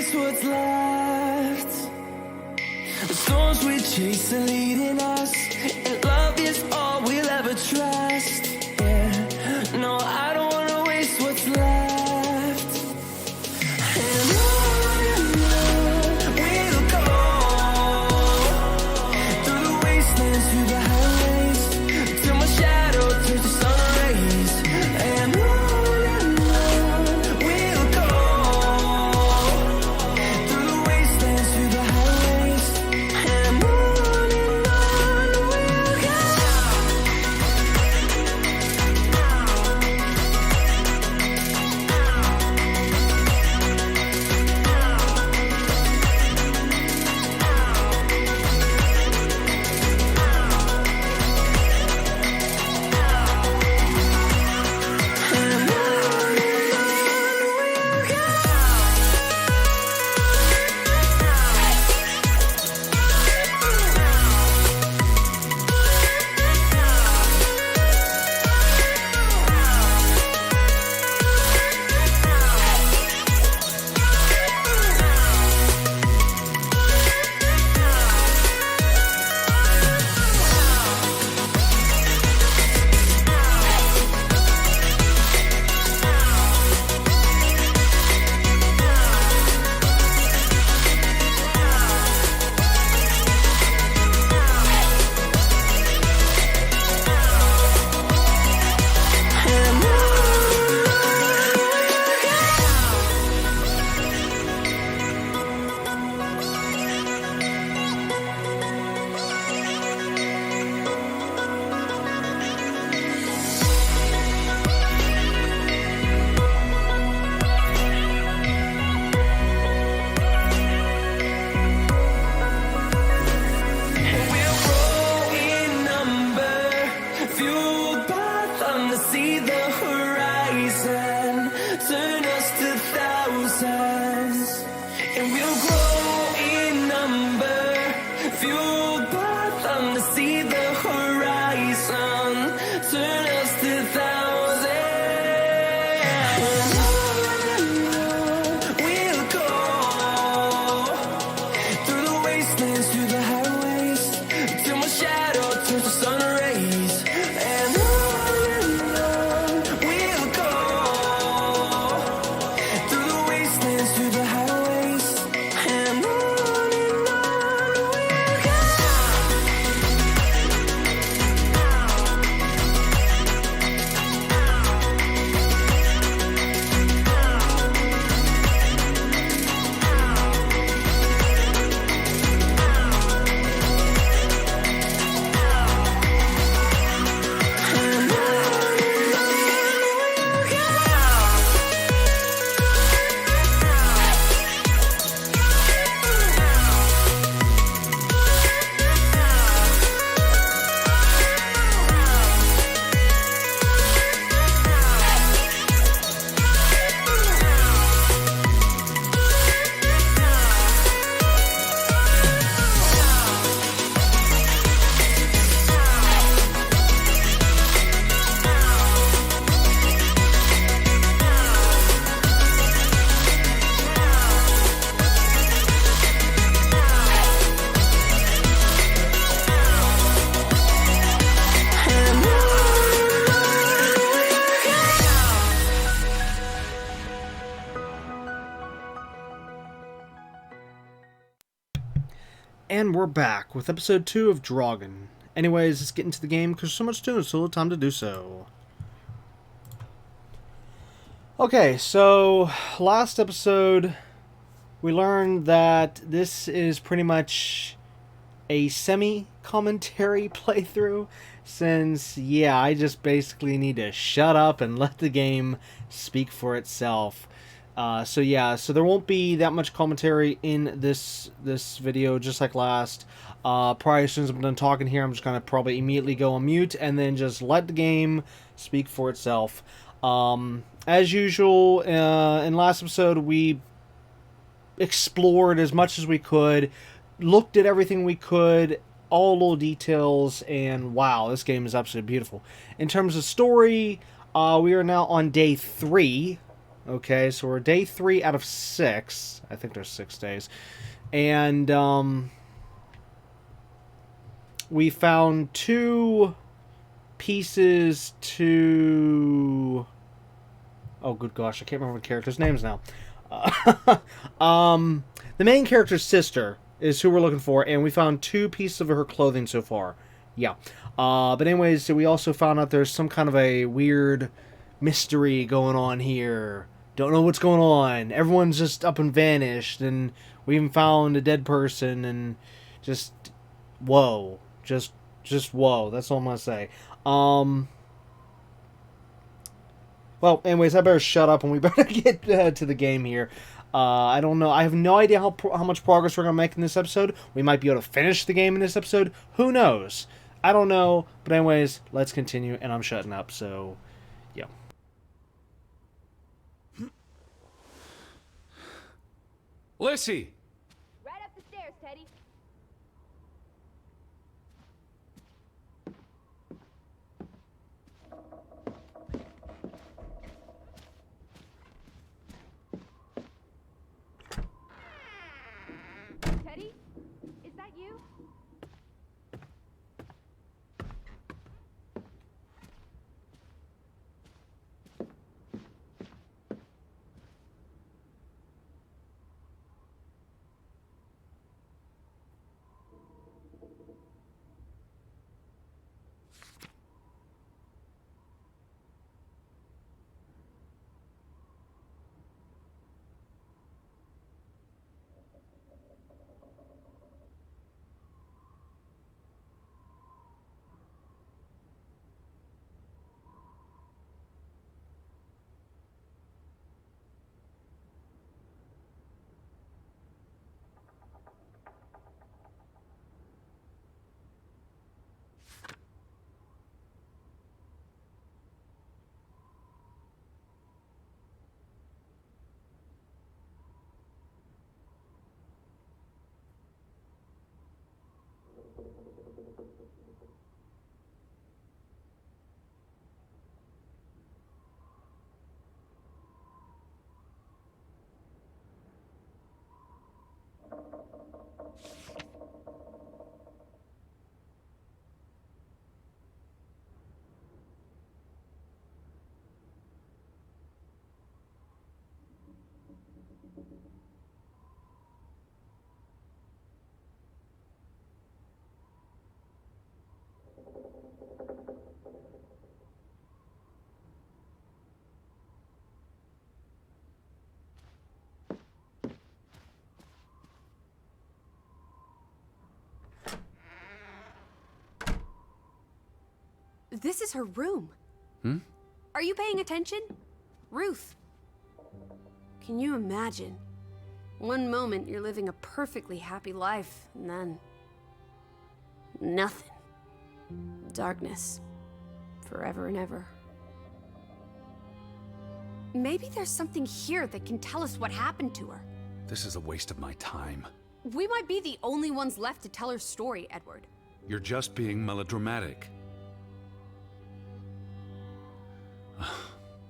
waste what's left. The storms we chase are leading us, and love is all we'll ever trust. Yeah, no, I don't wanna waste what's left. And on we'll go, through the wastelands, through the highways, till my shadow turns to sun rays. And on we'll go, through the wastelands, through the highways. And on we'll go. See the horizon turn us to thousands, and we'll grow in number, fueled by thunder. See the horizon turn us to thousands, and we'll go through the wastelands, through the highways, till my shadow turns to sun rays. And And we're back with episode 2 of Draugen. Anyways, let's get into the game because there's so much to do, so little time to do so. Okay, so last episode we learned that this is pretty much a semi-commentary playthrough, since, yeah, I just basically need to shut up and let the game speak for itself. So there won't be that much commentary in this video, just like last. Probably as soon as I'm done talking here, I'm just gonna probably immediately go on mute and then just let the game speak for itself. As usual, in last episode, we explored as much as we could, looked at everything we could, all little details, and wow, this game is absolutely beautiful. In terms of story, we are now on day 3. Okay, so we're day 3 out of 6. I think there's 6 days. And we found 2 pieces to... Oh, good gosh, I can't remember the characters' names now. The main character's sister is who we're looking for, and we found 2 pieces of her clothing so far. Yeah. But anyways, so we also found out there's some kind of a weird mystery going on here. Don't know what's going on. Everyone's just up and vanished, and we even found a dead person, and just whoa. Just whoa. That's all I'm gonna say. Well, anyways, I better shut up and we better get to the game here. I don't know. I have no idea how much progress we're going to make in this episode. We might be able to finish the game in this episode. Who knows? I don't know. But anyways, let's continue. And I'm shutting up, so yeah. Lissy! Right up the stairs, Teddy. Teddy? Is that you? This is her room. Hmm? Are you paying attention? Ruth. Can you imagine? One moment you're living a perfectly happy life, and then... nothing. Darkness. Forever and ever. Maybe there's something here that can tell us what happened to her. This is a waste of my time. We might be the only ones left to tell her story, Edward. You're just being melodramatic.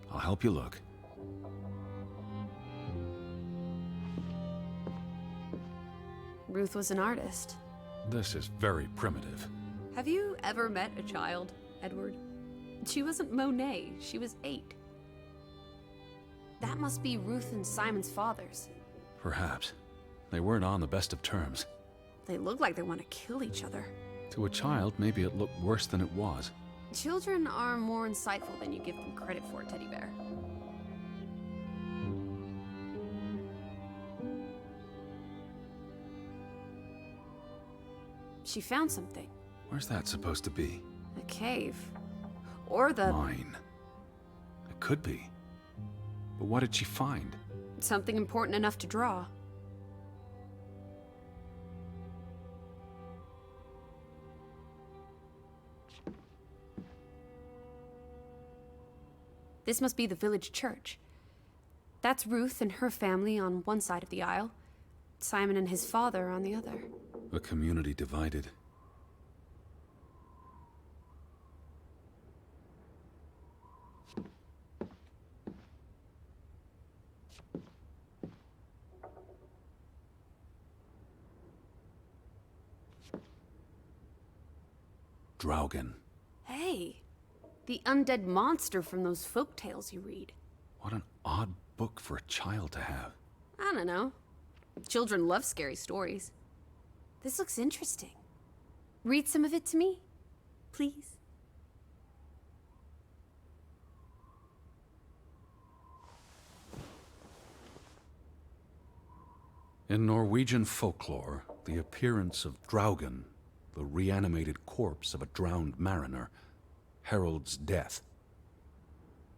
I'll help you look. Ruth was an artist. This is very primitive. Have you ever met a child, Edward? She wasn't Monet, she was 8. That must be Ruth and Simon's fathers. Perhaps. They weren't on the best of terms. They look like they want to kill each other. To a child, maybe it looked worse than it was. Children are more insightful than you give them credit for, Teddy Bear. She found something. Where's that supposed to be? A cave. Or the... Mine. It could be. But what did she find? something important enough to draw. This must be the village church. That's Ruth and her family on one side of the aisle, Simon and his father on the other. A community divided. Draugen. Hey, the undead monster from those folk tales you read. What an odd book for a child to have. I don't know. Children love scary stories. This looks interesting. Read some of it to me, please. In Norwegian folklore, the appearance of Draugen, the reanimated corpse of a drowned mariner, heralds death.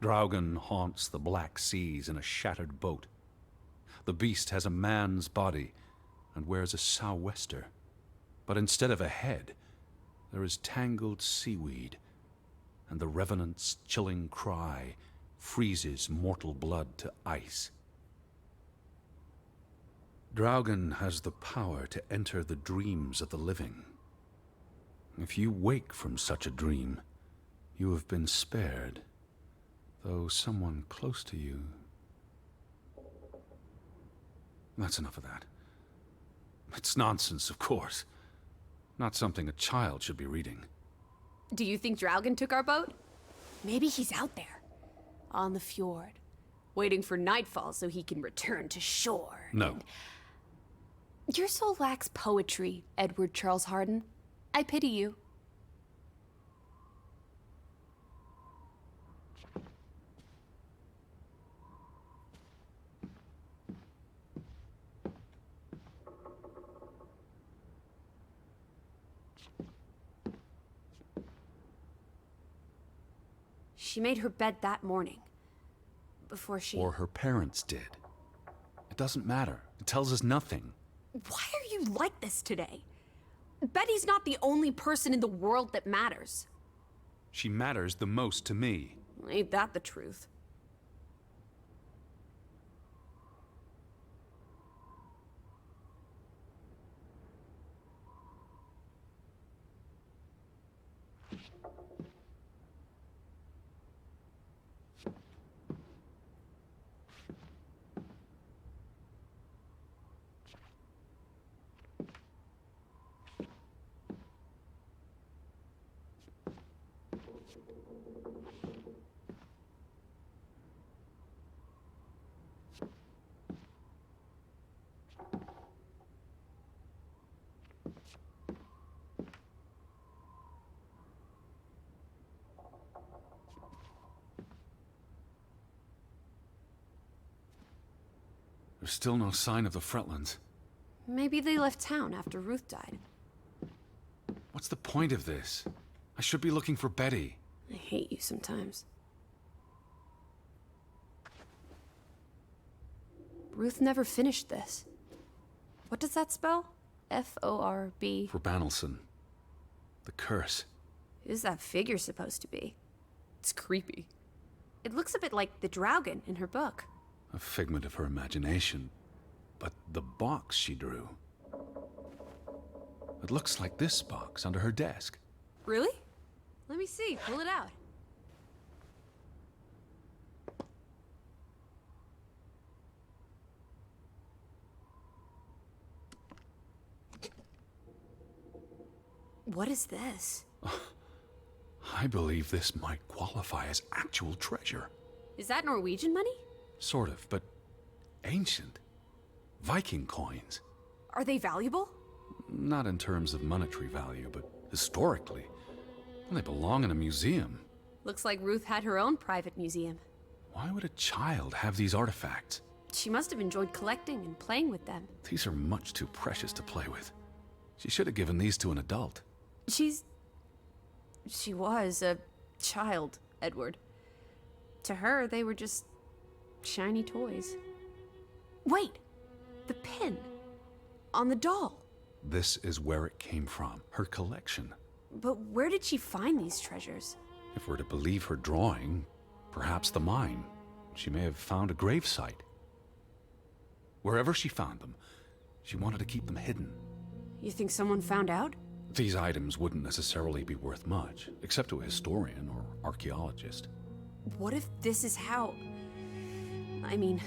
Draugen haunts the black seas in a shattered boat. The beast has a man's body and wears a sou'wester, but instead of a head, there is tangled seaweed, and the revenant's chilling cry freezes mortal blood to ice. Draugen has the power to enter the dreams of the living. If you wake from such a dream, you have been spared, though someone close to you... That's enough of that. It's nonsense, of course. Not something a child should be reading. Do you think Draugen took our boat? Maybe he's out there, on the fjord, waiting for nightfall so he can return to shore. No. Your soul lacks poetry, Edward Charles Harden. I pity you. She made her bed that morning. Before she... Or her parents did. It doesn't matter. It tells us nothing. Why are you like this today? Betty's not the only person in the world that matters. She matters the most to me. Ain't that the truth? There's still no sign of the Fretlands. Maybe they left town after Ruth died. What's the point of this? I should be looking for Betty. I hate you sometimes. Ruth never finished this. What does that spell? F-O-R-B. For Banelson. The curse. Who's that figure supposed to be? It's creepy. It looks a bit like the Draugen in her book. A figment of her imagination. But the box she drew... It looks like this box under her desk. Really? Let me see. Pull it out. What is this? I believe this might qualify as actual treasure. Is that Norwegian money? Sort of, but ancient. Viking coins. Are they valuable? Not in terms of monetary value, but historically. They belong in a museum. Looks like Ruth had her own private museum. Why would a child have these artifacts? She must have enjoyed collecting and playing with them. These are much too precious to play with. She should have given these to an adult. She was a child, Edward. To her, they were just shiny toys. Wait! The pin. On the doll. This is where it came from, her collection. But where did she find these treasures? If we're to believe her drawing, perhaps the mine. She may have found a gravesite. Wherever she found them, she wanted to keep them hidden. You think someone found out? These items wouldn't necessarily be worth much, except to a historian or archaeologist. What if this is how... I mean,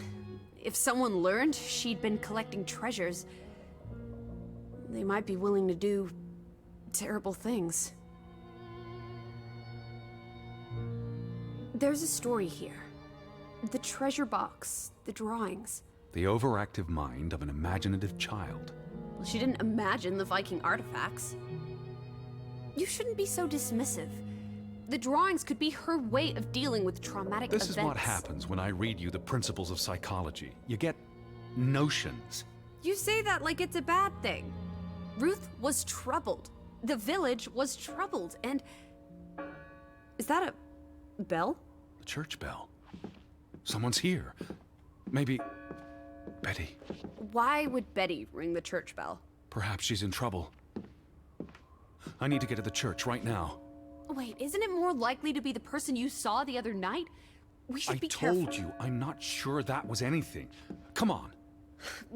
if someone learned she'd been collecting treasures, they might be willing to do terrible things. There's a story here. The treasure box, the drawings. The overactive mind of an imaginative child. Well, she didn't imagine the Viking artifacts. You shouldn't be so dismissive. The drawings could be her way of dealing with traumatic events. This is what happens when I read you the principles of psychology. You get notions. You say that like it's a bad thing. Ruth was troubled. The village was troubled, and... Is that a bell? The church bell. Someone's here. Maybe... Betty. Why would Betty ring the church bell? Perhaps she's in trouble. I need to get to the church right now. Wait, isn't it more likely to be the person you saw the other night? We should be careful. I told you, I'm not sure that was anything. Come on.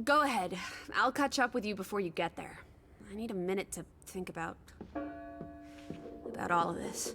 Go ahead. I'll catch up with you before you get there. I need a minute to think about all of this.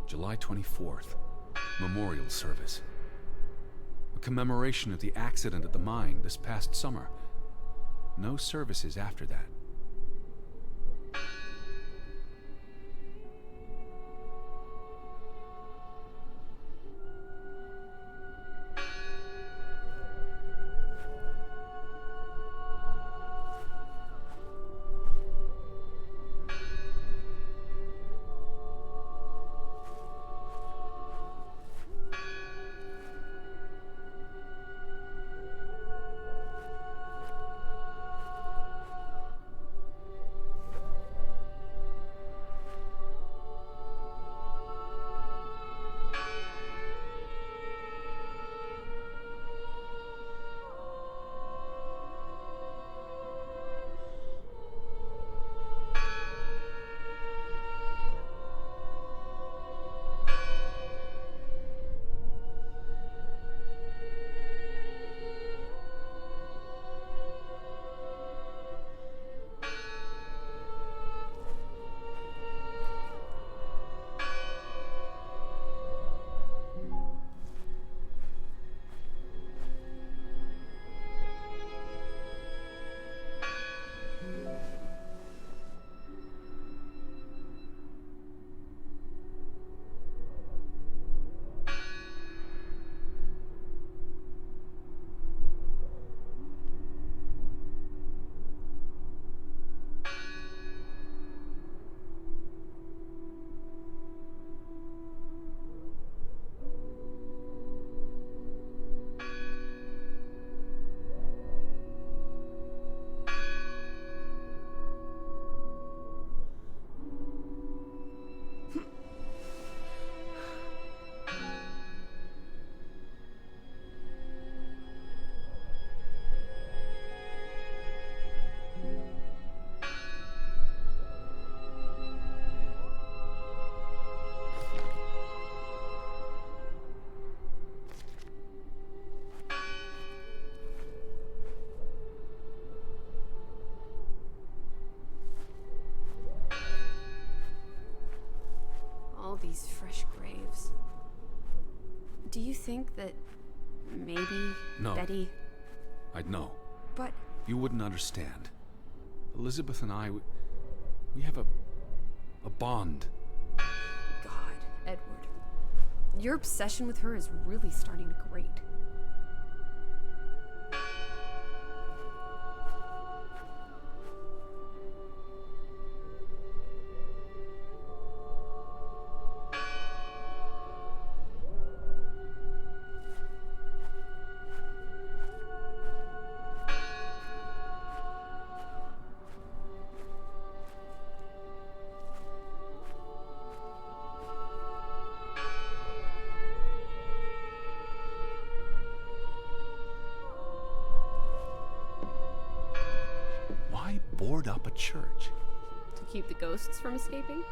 July 24th, memorial service. A commemoration of the accident at the mine this past summer. No services after that. Do you think that maybe No. Betty... I'd know. But... You wouldn't understand. Elizabeth and I, we have a bond. God, Edward. Your obsession with her is really starting to grate. Why board up a church? To keep the ghosts from escaping?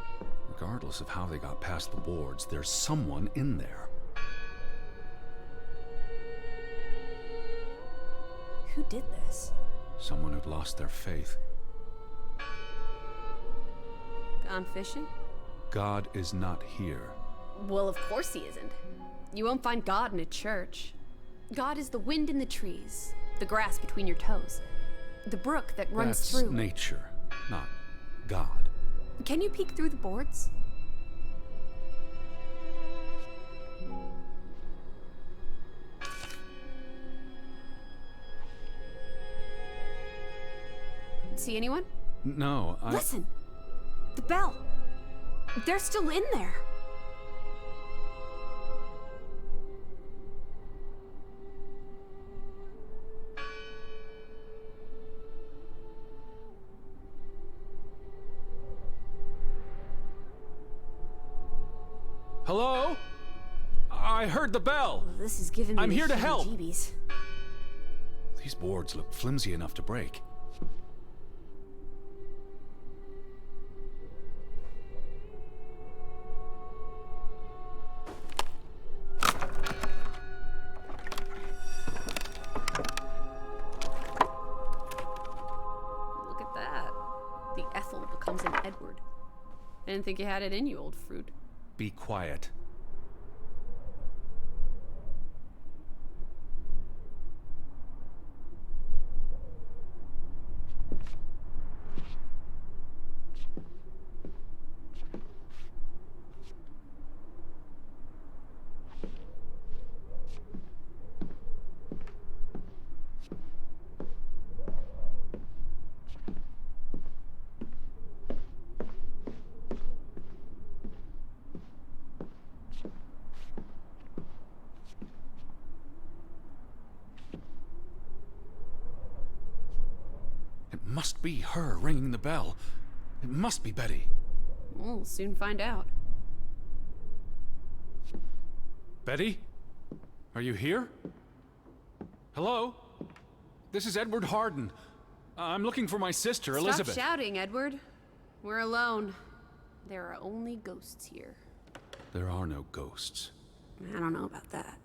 Regardless of how they got past the boards, there's someone in there. Who did this? Someone who'd lost their faith. Gone fishing? God is not here. Well, of course he isn't. You won't find God in a church. God is the wind in the trees, the grass between your toes, the brook that runs That's through. nature, not God. Can you peek through the boards? See anyone? No, Listen! The bell! They're still in there! Hello? I heard the bell. This is giving me I'm here to help. heebie-jeebies. These boards look flimsy enough to break. Look at that. The Ethel becomes an Edward. I didn't think you had it in you, old fruit. Be quiet. It must be her ringing the bell. It must be Betty. We'll soon find out. Betty? Are you here? Hello? This is Edward Harden. I'm looking for my sister, Elizabeth. Stop shouting, Edward. We're alone. There are only ghosts here. There are no ghosts. I don't know about that.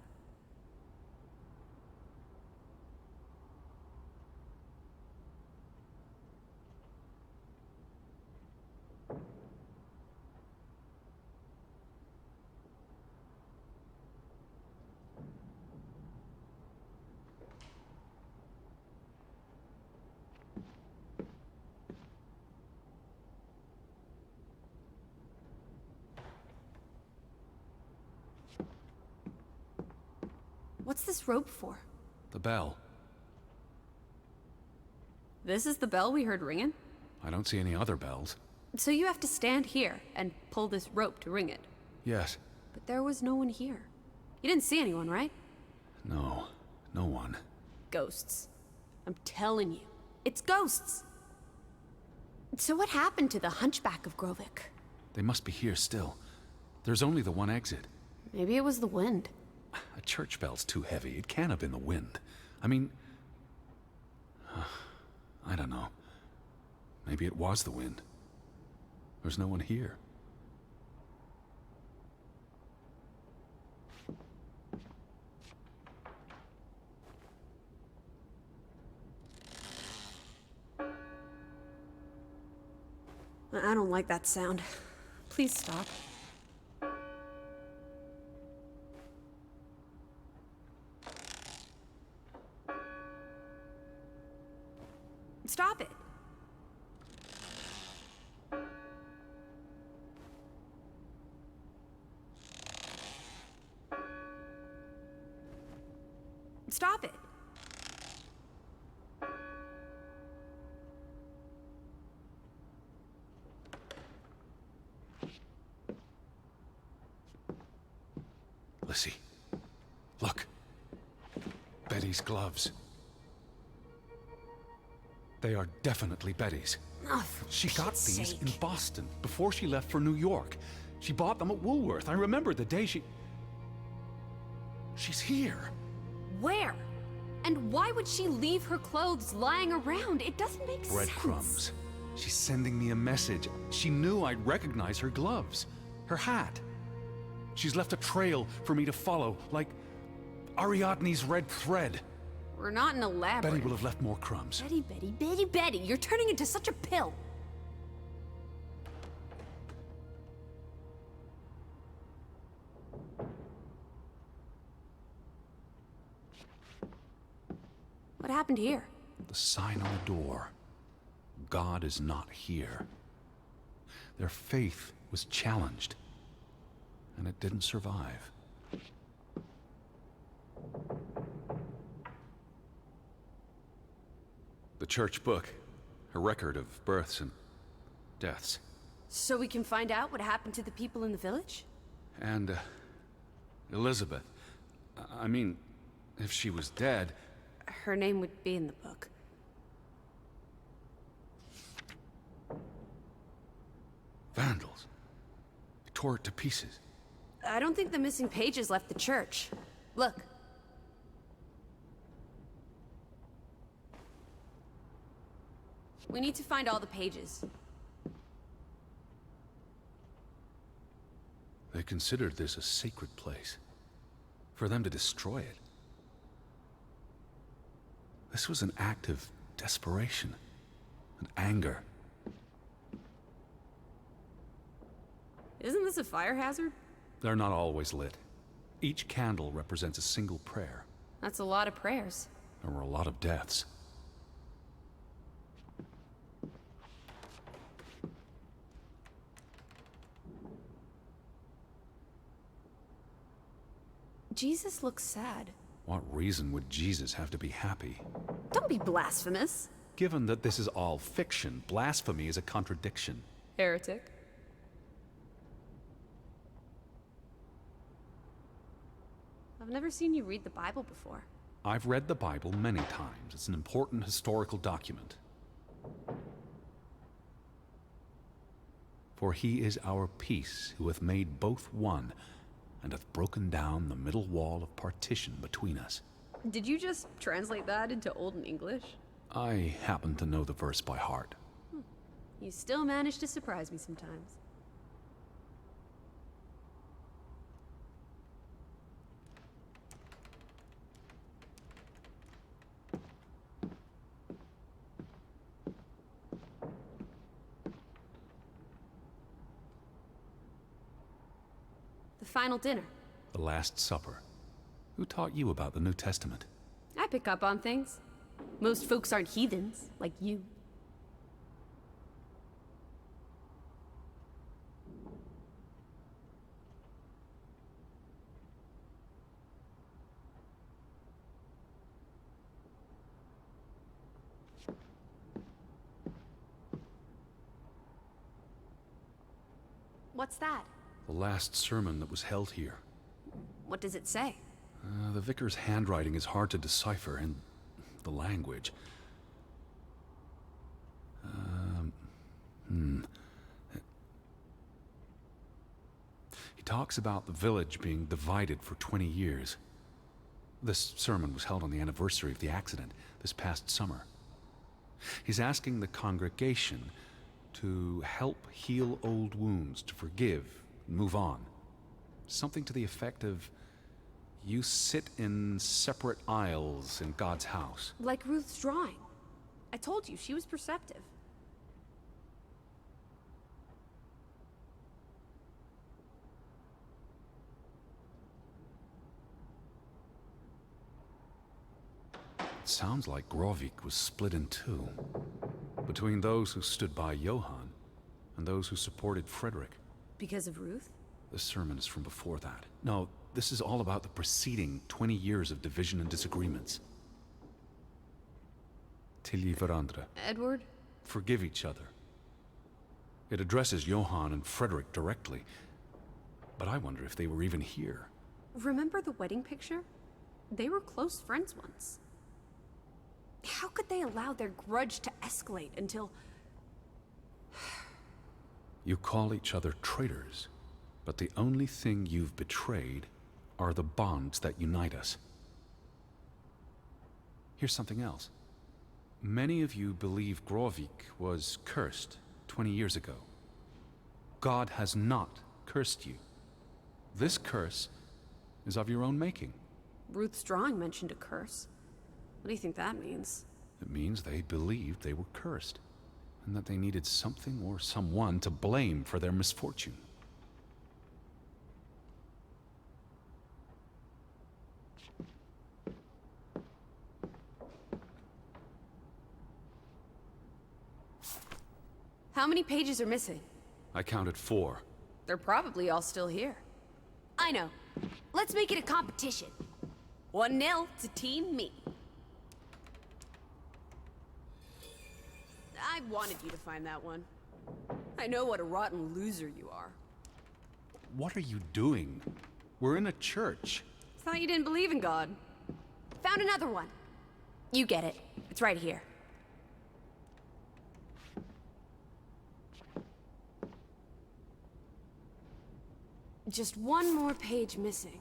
What's this rope for? The bell. This is the bell we heard ringing? I don't see any other bells. So you have to stand here and pull this rope to ring it. Yes. But there was no one here. You didn't see anyone, right? No. No one. Ghosts. I'm telling you. It's ghosts! So what happened to the Hunchback of Grovik? They must be here still. There's only the one exit. Maybe it was the wind. A church bell's too heavy. It can't have been the wind. I mean... I don't know. Maybe it was the wind. There's no one here. I don't like that sound. Please stop. Stop it. Stop it. Lissy, look. Betty's gloves. They are definitely Betty's. Oh, for She got Pete's these sake. in Boston before she left for New York. She bought them at Woolworth. I remember the day She's here. Where? And why would she leave her clothes lying around? It doesn't make sense. Breadcrumbs. She's sending me a message. She knew I'd recognize her gloves, her hat. She's left a trail for me to follow, like Ariadne's red thread. We're not in a labyrinth. Betty will have left more crumbs. Betty. You're turning into such a pill. What happened here? The sign on the door. God is not here. Their faith was challenged, and it didn't survive. The church book, a record of births and deaths. So we can find out what happened to the people in the village? And, Elizabeth. I mean, if she was dead... Her name would be in the book. Vandals. They tore it to pieces. I don't think the missing pages left the church. Look. We need to find all the pages. They considered this a sacred place. For them to destroy it. This was an act of desperation and anger. Isn't this a fire hazard? They're not always lit. Each candle represents a single prayer. That's a lot of prayers. There were a lot of deaths. Jesus looks sad. What reason would Jesus have to be happy? Don't be blasphemous. Given that this is all fiction, blasphemy is a contradiction. Heretic. I've never seen you read the Bible before. I've read the Bible many times. It's an important historical document. For he is our peace, who hath made both one, and hath broken down the middle wall of partition between us. Did you just translate that into Olden English? I happen to know the verse by heart. You still manage to surprise me sometimes. The final dinner. The Last Supper. Who taught you about the New Testament? I pick up on things. Most folks aren't heathens, like you. What's that? The last sermon that was held here. What does it say? The vicar's handwriting is hard to decipher, and the language. He talks about the village being divided for 20 years. This sermon was held on the anniversary of the accident, this past summer. He's asking the congregation to help heal old wounds, to forgive, move on. Something to the effect of, you sit in separate aisles in God's house. Like Ruth's drawing. I told you, she was perceptive. It sounds like Grovik was split in two. Between those who stood by Johann and those who supported Frederick. Because of Ruth? The sermon is from before that. No, this is all about the preceding 20 years of division and disagreements. Tilly varandra. Edward? Forgive each other. It addresses Johann and Frederick directly, but I wonder if they were even here. Remember the wedding picture? They were close friends once. How could they allow their grudge to escalate until... You call each other traitors, but the only thing you've betrayed are the bonds that unite us. Here's something else. Many of you believe Grovik was cursed 20 years ago. God has not cursed you. This curse is of your own making. Ruth's drawing mentioned a curse. What do you think that means? It means they believed they were cursed, and that they needed something or someone to blame for their misfortune. How many pages are missing? I counted 4. They're probably all still here. I know. Let's make it a competition. 1-0 to Team Me. I wanted you to find that one. I know what a rotten loser you are. What are you doing? We're in a church. Thought you didn't believe in God. Found another one. You get it. It's right here. Just one more page missing.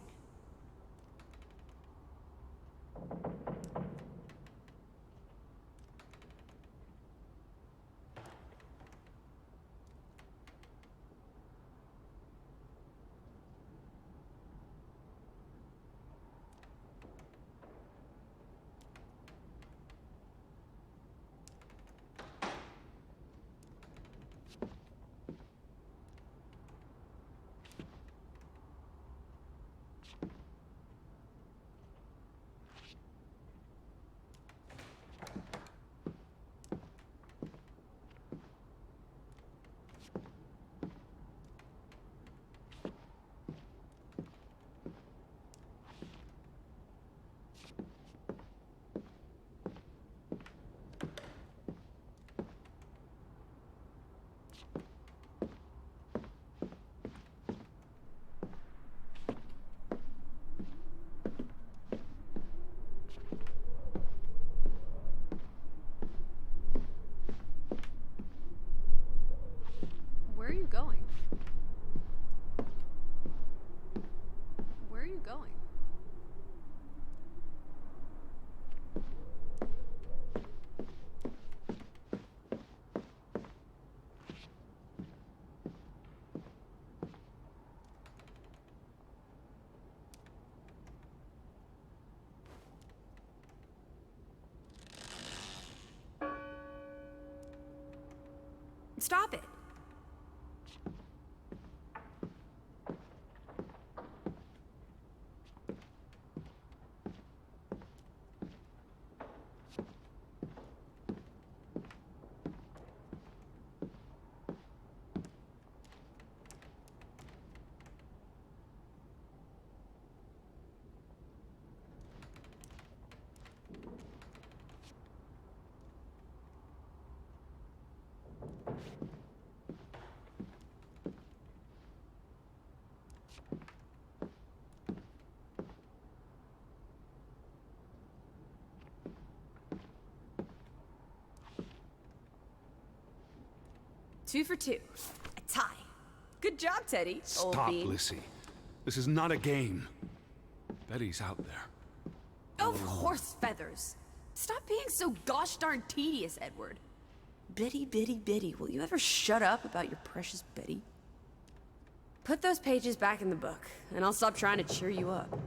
Where are you going? Where are you going? Stop it. Two for two. A tie. Good job, Teddy. Old Stop, bean. Lissy. This is not a game. Betty's out there. Of horse feathers. Stop being so gosh darn tedious, Edward. Betty, Betty, Betty. Will you ever shut up about your precious Betty? Put those pages back in the book, and I'll stop trying to cheer you up.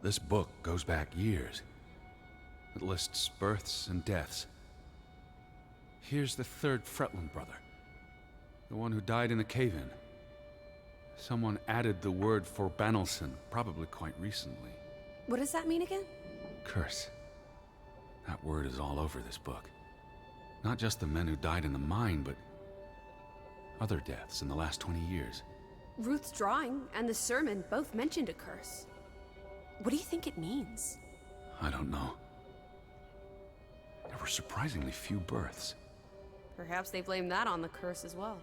This book goes back years. It lists births and deaths. Here's the 3rd Fretland brother. The one who died in the cave-in. Someone added the word for Banelson, probably quite recently. What does that mean again? Curse. That word is all over this book. Not just the men who died in the mine, but other deaths in the last 20 years. Ruth's drawing and the sermon both mentioned a curse. What do you think it means? I don't know. There were surprisingly few births. Perhaps they blame that on the curse as well.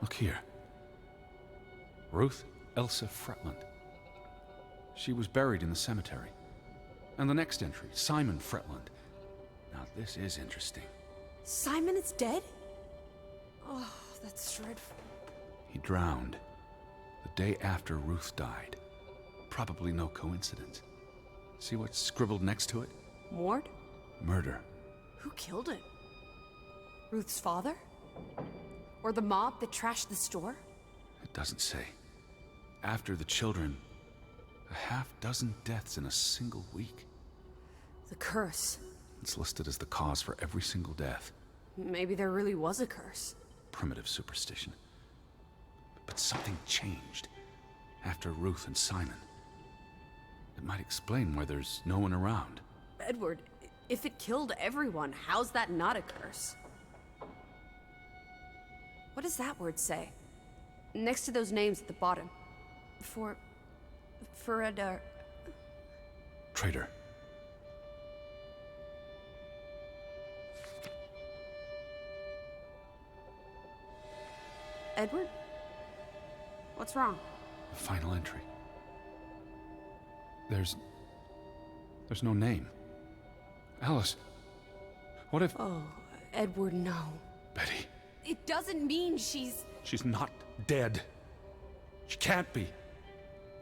Look here. Ruth Elsa Fretland. She was buried in the cemetery. And the next entry, Simon Fretland. Now this is interesting. Simon is dead? Oh, that's dreadful. He drowned the day after Ruth died. Probably no coincidence. See what's scribbled next to it? Mord? Murder. Who killed him? Ruth's father? Or the mob that trashed the store? It doesn't say. After the children, a half-dozen deaths in a single week. The curse. It's listed as the cause for every single death. Maybe there really was a curse. Primitive superstition. But something changed after Ruth and Simon. It might explain why there's no one around. Edward, if it killed everyone, how's that not a curse? What does that word say? Next to those names at the bottom. For Traitor. Edward? What's wrong? The final entry. There's no name. Alice, what if... Oh, Edward, no. Betty, It doesn't mean she's... she's not dead. She can't be.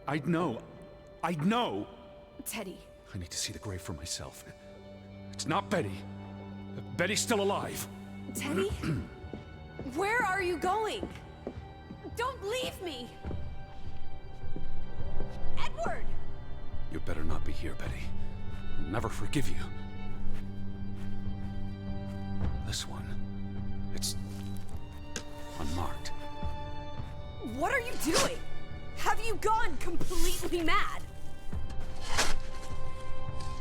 I'd know. Teddy. I need to see the grave for myself. It's not Betty. Betty's still alive. Teddy? Where are you going? Don't leave me! Edward! You better not be here, Betty. I'll never forgive you. This one, it's unmarked. What are you doing? Have you gone completely mad?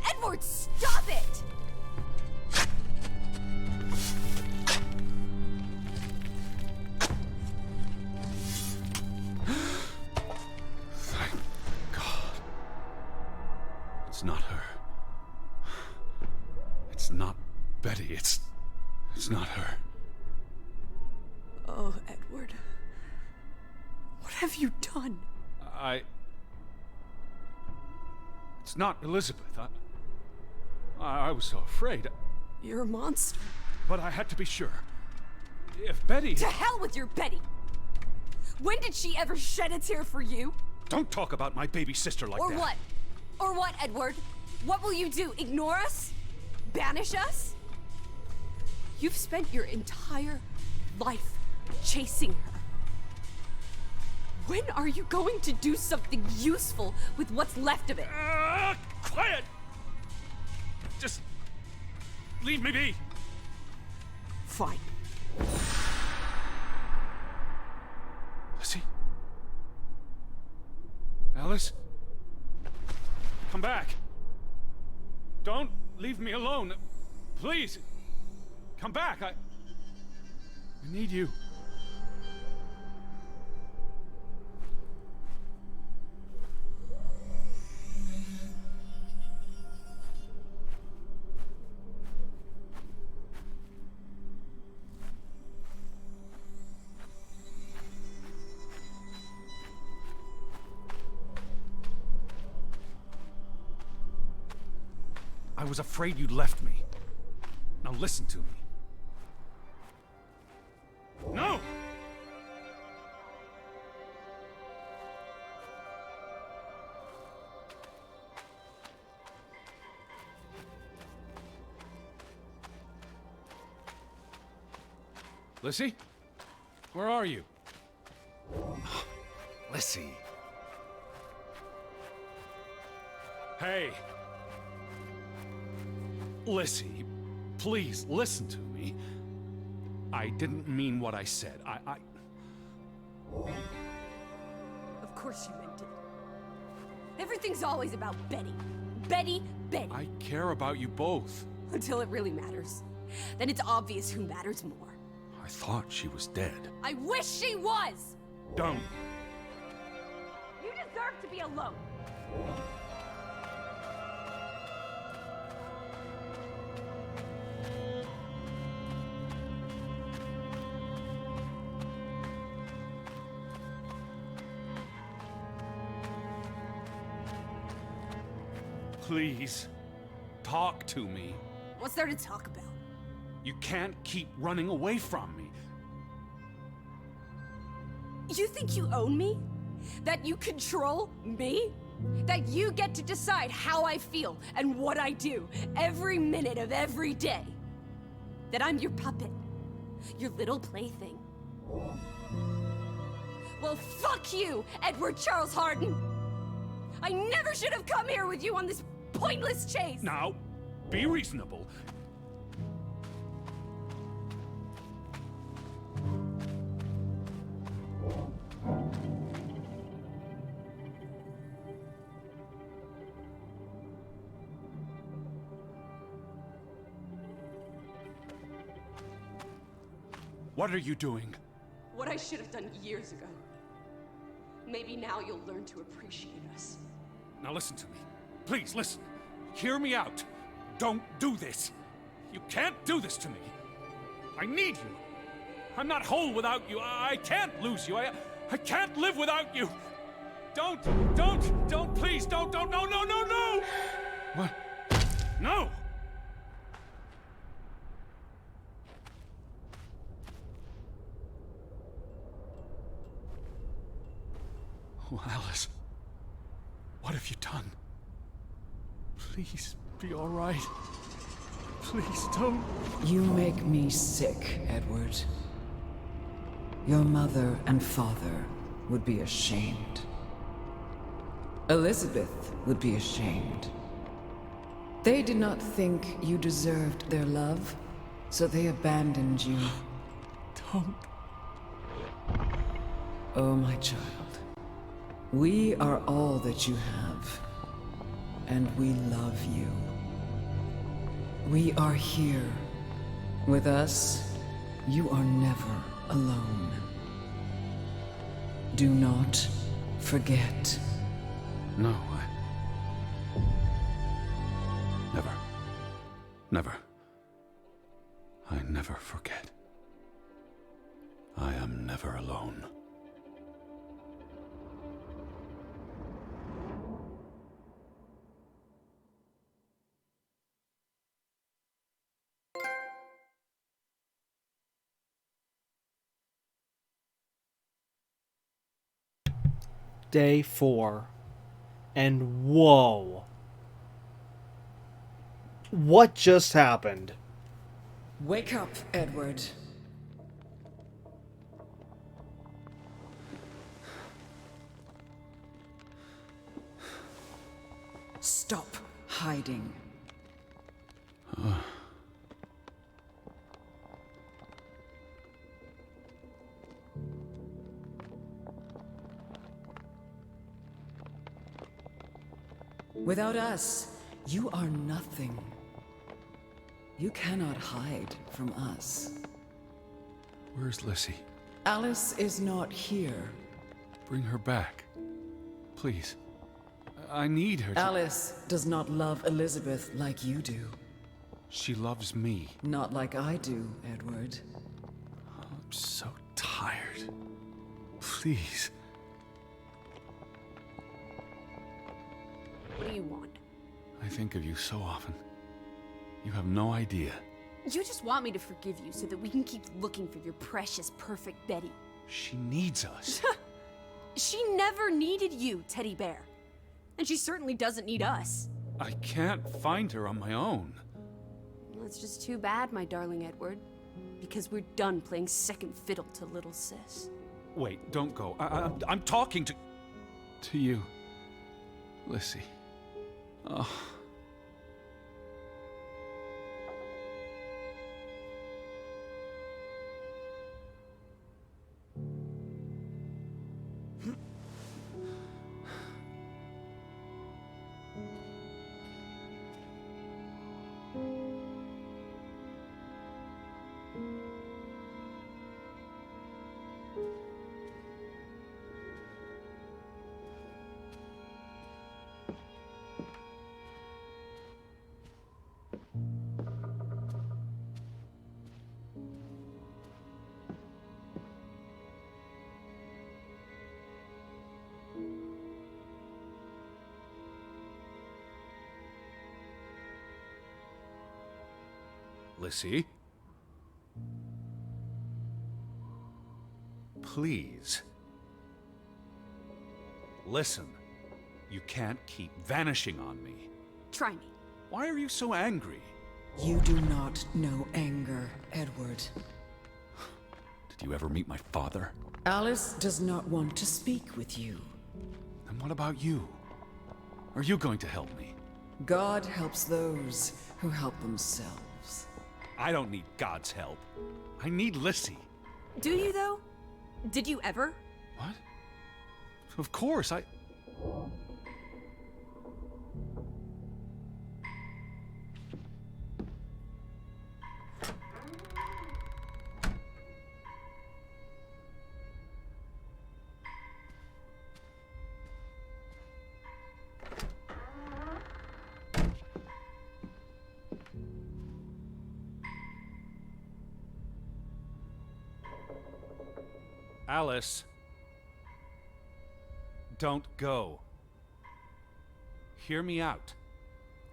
Edward, stop it! Thank God. It's not her. It's not Betty. It's not her. Oh, Edward. What have you done? It's not Elizabeth. I was so afraid. You're a monster. But I had to be sure. If Betty... To hell with your Betty! When did she ever shed a tear for you? Don't talk about my baby sister like Or that. what? Or what, Edward? What will you do? Ignore us? Banish us? You've spent your entire life chasing her. When are you going to do something useful with what's left of it? Quiet! Just leave me be. Fine. Lizzie? Alice? Come back. Don't leave me alone. Please. Come back. I need you. I was afraid you'd left me. Now listen to me. No! Lizzie? Where are you? Lizzie. Hey. Lizzie, please, listen to me. I didn't mean what I said. Of course you meant it. Everything's always about Betty. Betty, Betty. I care about you both. Until it really matters. Then it's obvious who matters more. I thought she was dead. I wish she was! Don't. You deserve to be alone. Please, talk to me. What's there to talk about? You can't keep running away from me. You think you own me? That you control me? That you get to decide how I feel and what I do every minute of every day? That I'm your puppet? Your little plaything? Well, fuck you, Edward Charles Harden! I never should have come here with you on this pointless chase! Now, be reasonable. What are you doing? What I should have done years ago. Maybe now you'll learn to appreciate us. Now listen to me. Please, listen. Hear me out. Don't do this. You can't do this to me. I need you. I'm not whole without you. I can't lose you. I can't live without you. Don't, please, don't, no. What? No! Oh, Alice. What have you done? Please, be all right. Please, don't. You make me sick, Edward. Your mother and father would be ashamed. Elizabeth would be ashamed. They did not think you deserved their love, so they abandoned you. Don't. Oh, my child. We are all that you have, and we love you. We are here. With us, you are never alone. Do not forget. No, Never. I never forget. I am never alone. Day 4. And whoa. What just happened? Wake up, Edward. Stop hiding. Without us, you are nothing. You cannot hide from us. Where's Lissy? Alice is not here. Bring her back. Please. I need her to... Alice does not love Elizabeth like you do. She loves me. Not like I do, Edward. I'm so tired. Please. What do you want? I think of you so often. You have no idea. You just want me to forgive you so that we can keep looking for your precious, perfect Betty. She needs us. She never needed you, Teddy Bear. And she certainly doesn't need us. I can't find her on my own. Well, it's just too bad, my darling Edward. Because we're done playing second fiddle to little sis. Wait, don't go. I'm talking to you. Lissy. Oh. Lissy? Please. Listen, you can't keep vanishing on me. Try me. Why are you so angry? You do not know anger, Edward. Did you ever meet my father? Alice does not want to speak with you. Then what about you? Are you going to help me? God helps those who help themselves. I don't need God's help. I need Lissy. Do you, though? Did you ever? What? Of course, Alice. Don't go. Hear me out.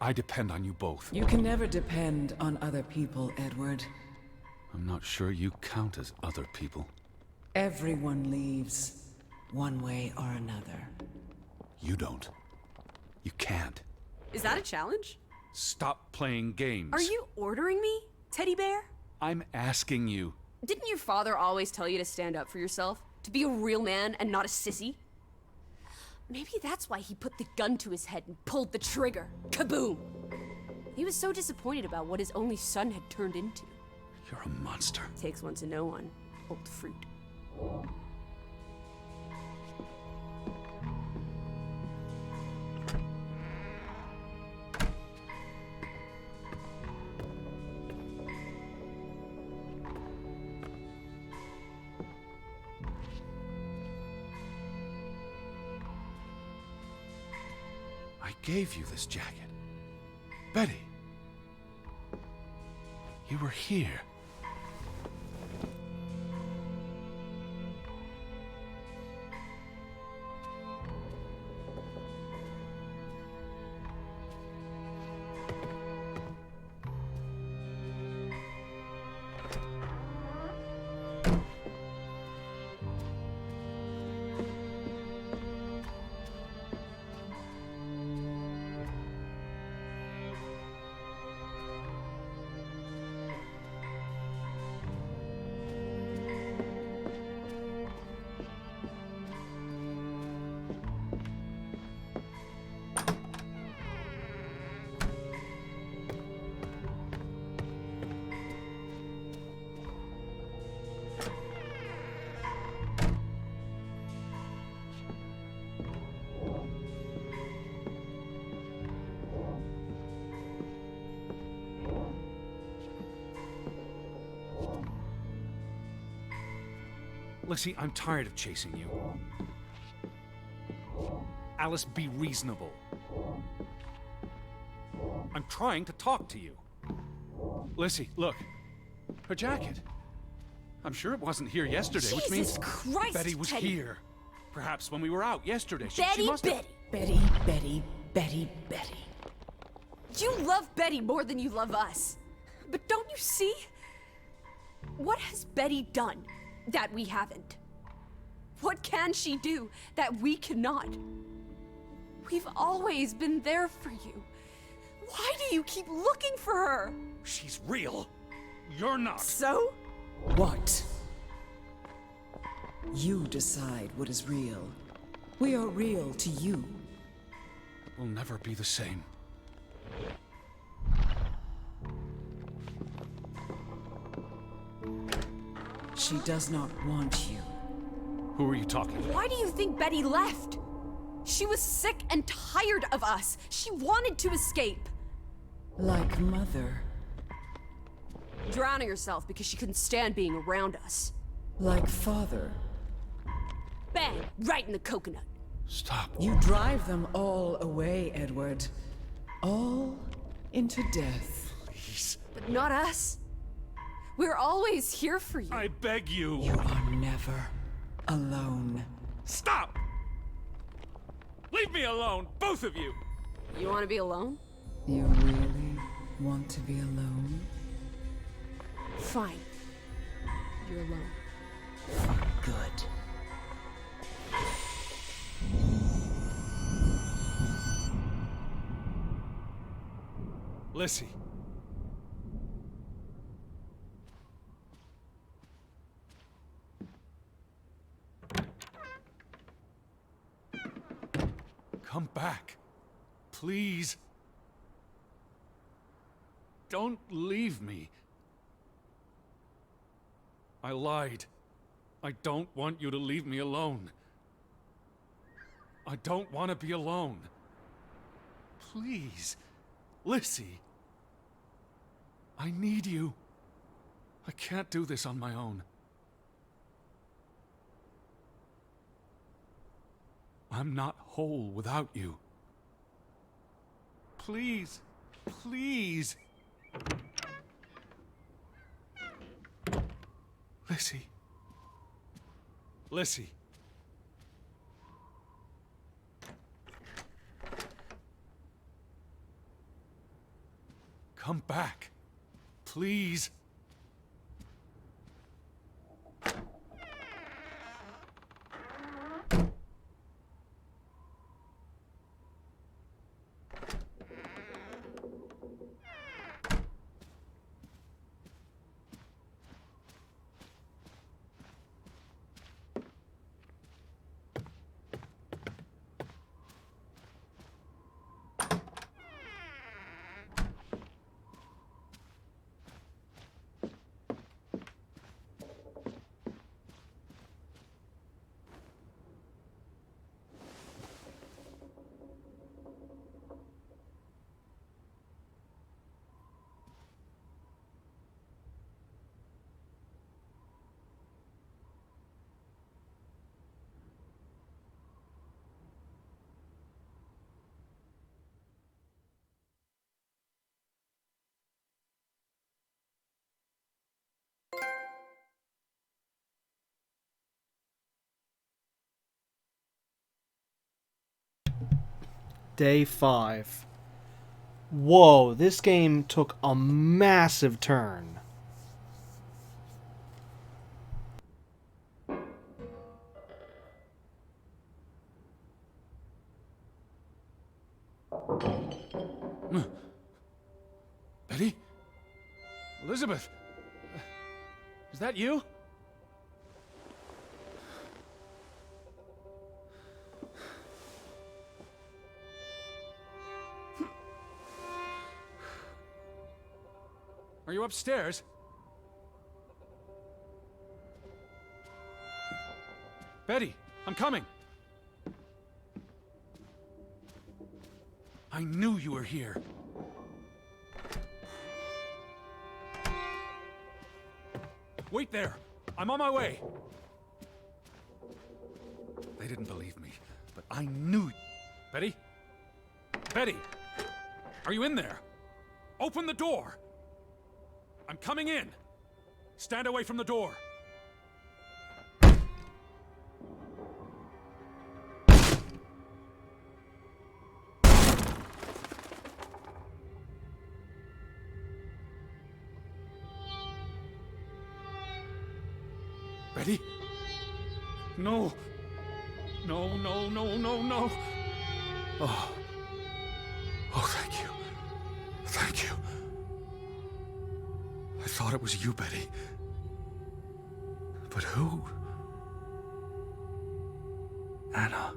I depend on you both. You can never depend on other people, Edward. I'm not sure you count as other people. Everyone leaves, one way or another. You don't. You can't. Is that a challenge? Stop playing games. Are you ordering me, teddy bear? I'm asking you. Didn't your father always tell you to stand up for yourself? To be a real man and not a sissy? Maybe that's why he put the gun to his head and pulled the trigger. Kaboom! He was so disappointed about what his only son had turned into. You're a monster. Takes one to know one. Old fruit. I gave you this jacket. Betty. You were here. Lissy, I'm tired of chasing you. Alice, be reasonable. I'm trying to talk to you. Lissy, look. Her jacket. I'm sure it wasn't here yesterday, which means Jesus Christ, Betty was Teddy. here. Perhaps when we were out yesterday. She Betty, must have... Betty. Betty. You love Betty more than you love us. But don't you see? What has Betty done that we haven't? What can she do that we cannot? We've always been there for you. Why do you keep looking for her? She's real. You're not. So? What? You decide what is real. We are real to you. We'll never be the same. She does not want you. Who are you talking to? Why do you think Betty left? She was sick and tired of us. She wanted to escape. Like Mother. Drowning herself because she couldn't stand being around us. Like Father. Bang! Right in the coconut. Stop. You drive them all away, Edward. All into death. Please. But not us. We're always here for you. I beg you. You are never alone. Stop! Leave me alone, both of you! You want to be alone? You really want to be alone? Fine. You're alone. Good. Lissy. Come back. Please. Don't leave me. I lied. I don't want you to leave me alone. I don't want to be alone. Please. Lissy. I need you. I can't do this on my own. I'm not whole without you. Please, please. Lissy. Lissy. Come back. Please. Day 5. Whoa, this game took a massive turn. Betty? Elizabeth? Is that you? Are you upstairs? Betty, I'm coming. I knew you were here. Wait there. I'm on my way. They didn't believe me, but I knew. Betty? Betty! Are you in there? Open the door! I'm coming in. Stand away from the door. Betty? No. No, no, no, no, no. Oh. Oh, thank you. Thank you. I thought it was you, Betty. But who? Anna.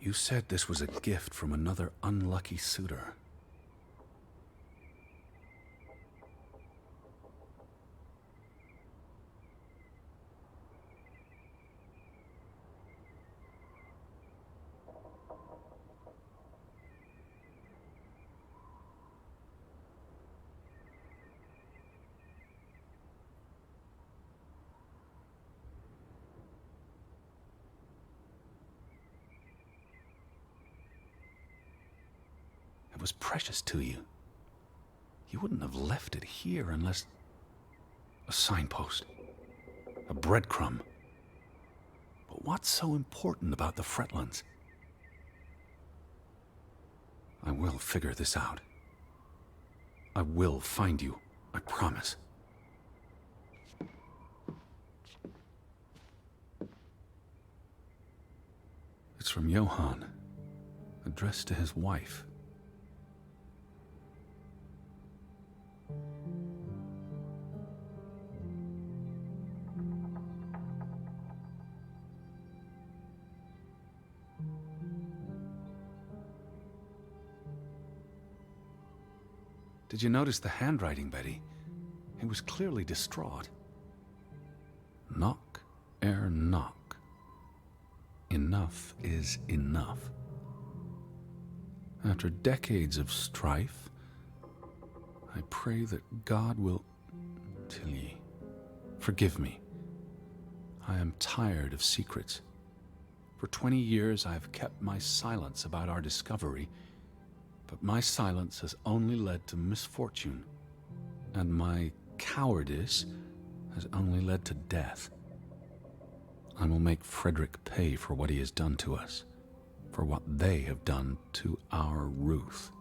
You said this was a gift from another unlucky suitor. It was precious to you. You wouldn't have left it here unless... a signpost. A breadcrumb. But what's so important about the Fretlands? I will figure this out. I will find you, I promise. It's from Johann, addressed to his wife. Did you notice the handwriting, Betty? He was clearly distraught. Knock ere knock. Enough is enough. After decades of strife, I pray that God will... Tilly, forgive me. I am tired of secrets. For 20 years I've kept my silence about our discovery, but my silence has only led to misfortune, and my cowardice has only led to death. I will make Frederick pay for what he has done to us, for what they have done to our Ruth.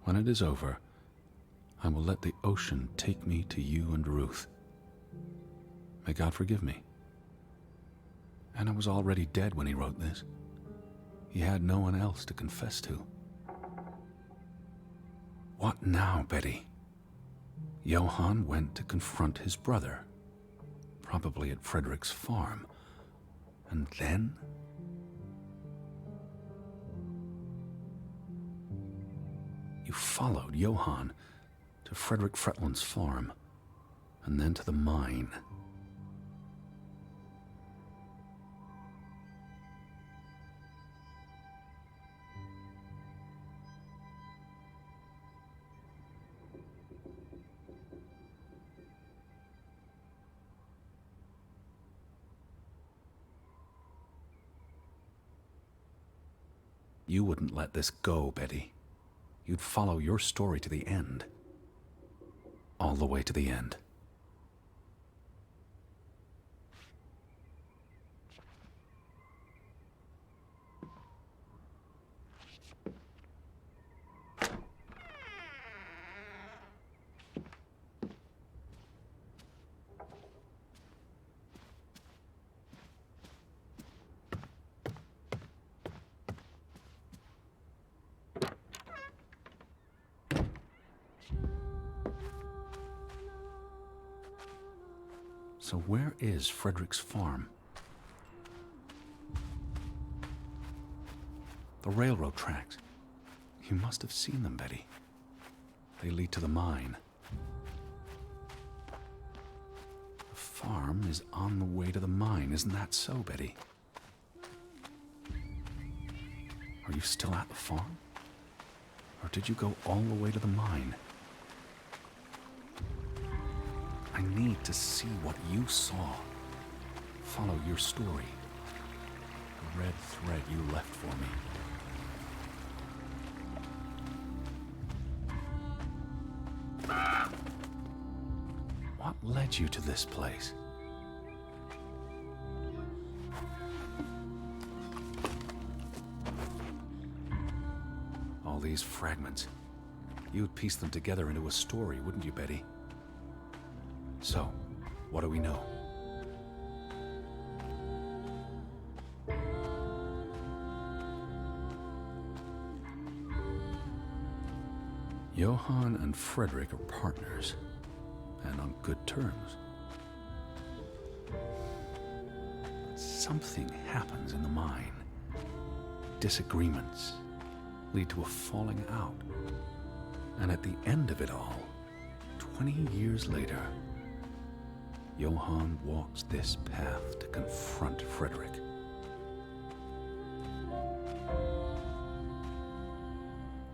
When it is over, I will let the ocean take me to you and Ruth. May God forgive me. Anna was already dead when he wrote this. He had no one else to confess to. What now, Betty? Johann went to confront his brother, probably at Frederick's farm. And then? You followed Johann to Frederick Fretland's farm, and then to the mine. You wouldn't let this go, Betty. You'd follow your story to the end. All the way to the end. So where is Frederick's farm? The railroad tracks. You must have seen them, Betty. They lead to the mine. The farm is on the way to the mine, isn't that so, Betty? Are you still at the farm? Or did you go all the way to the mine? I need to see what you saw. Follow your story. The red thread you left for me. What led you to this place? All these fragments. You'd piece them together into a story, wouldn't you, Betty? So, what do we know? Johann and Frederick are partners, and on good terms. Something happens in the mine. disagreements lead to a falling out. And at the end of it all, 20 years later, Johann walks this path to confront Frederick.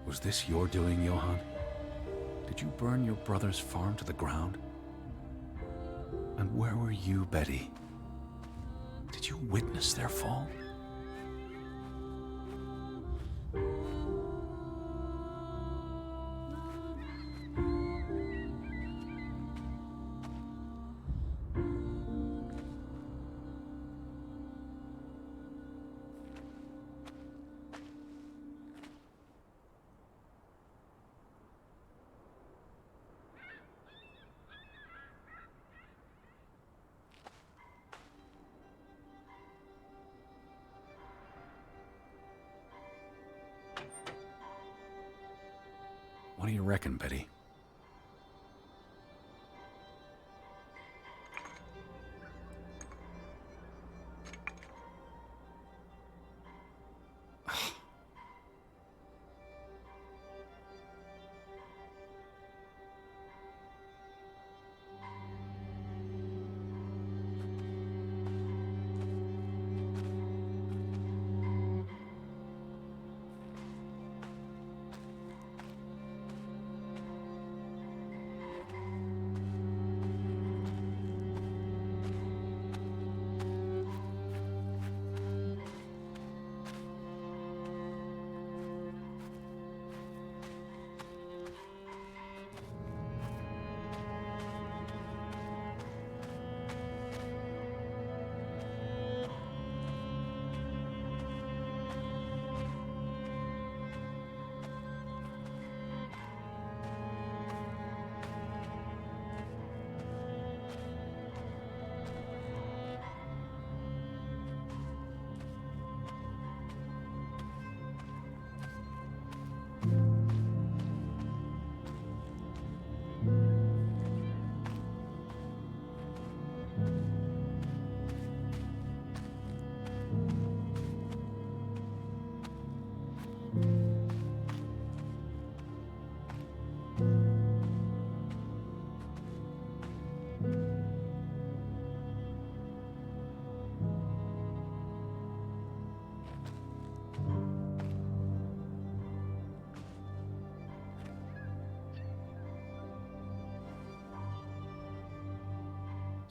Was this your doing, Johann? Did you burn your brother's farm to the ground? And where were you, Betty? Did you witness their fall? What do you reckon, Betty?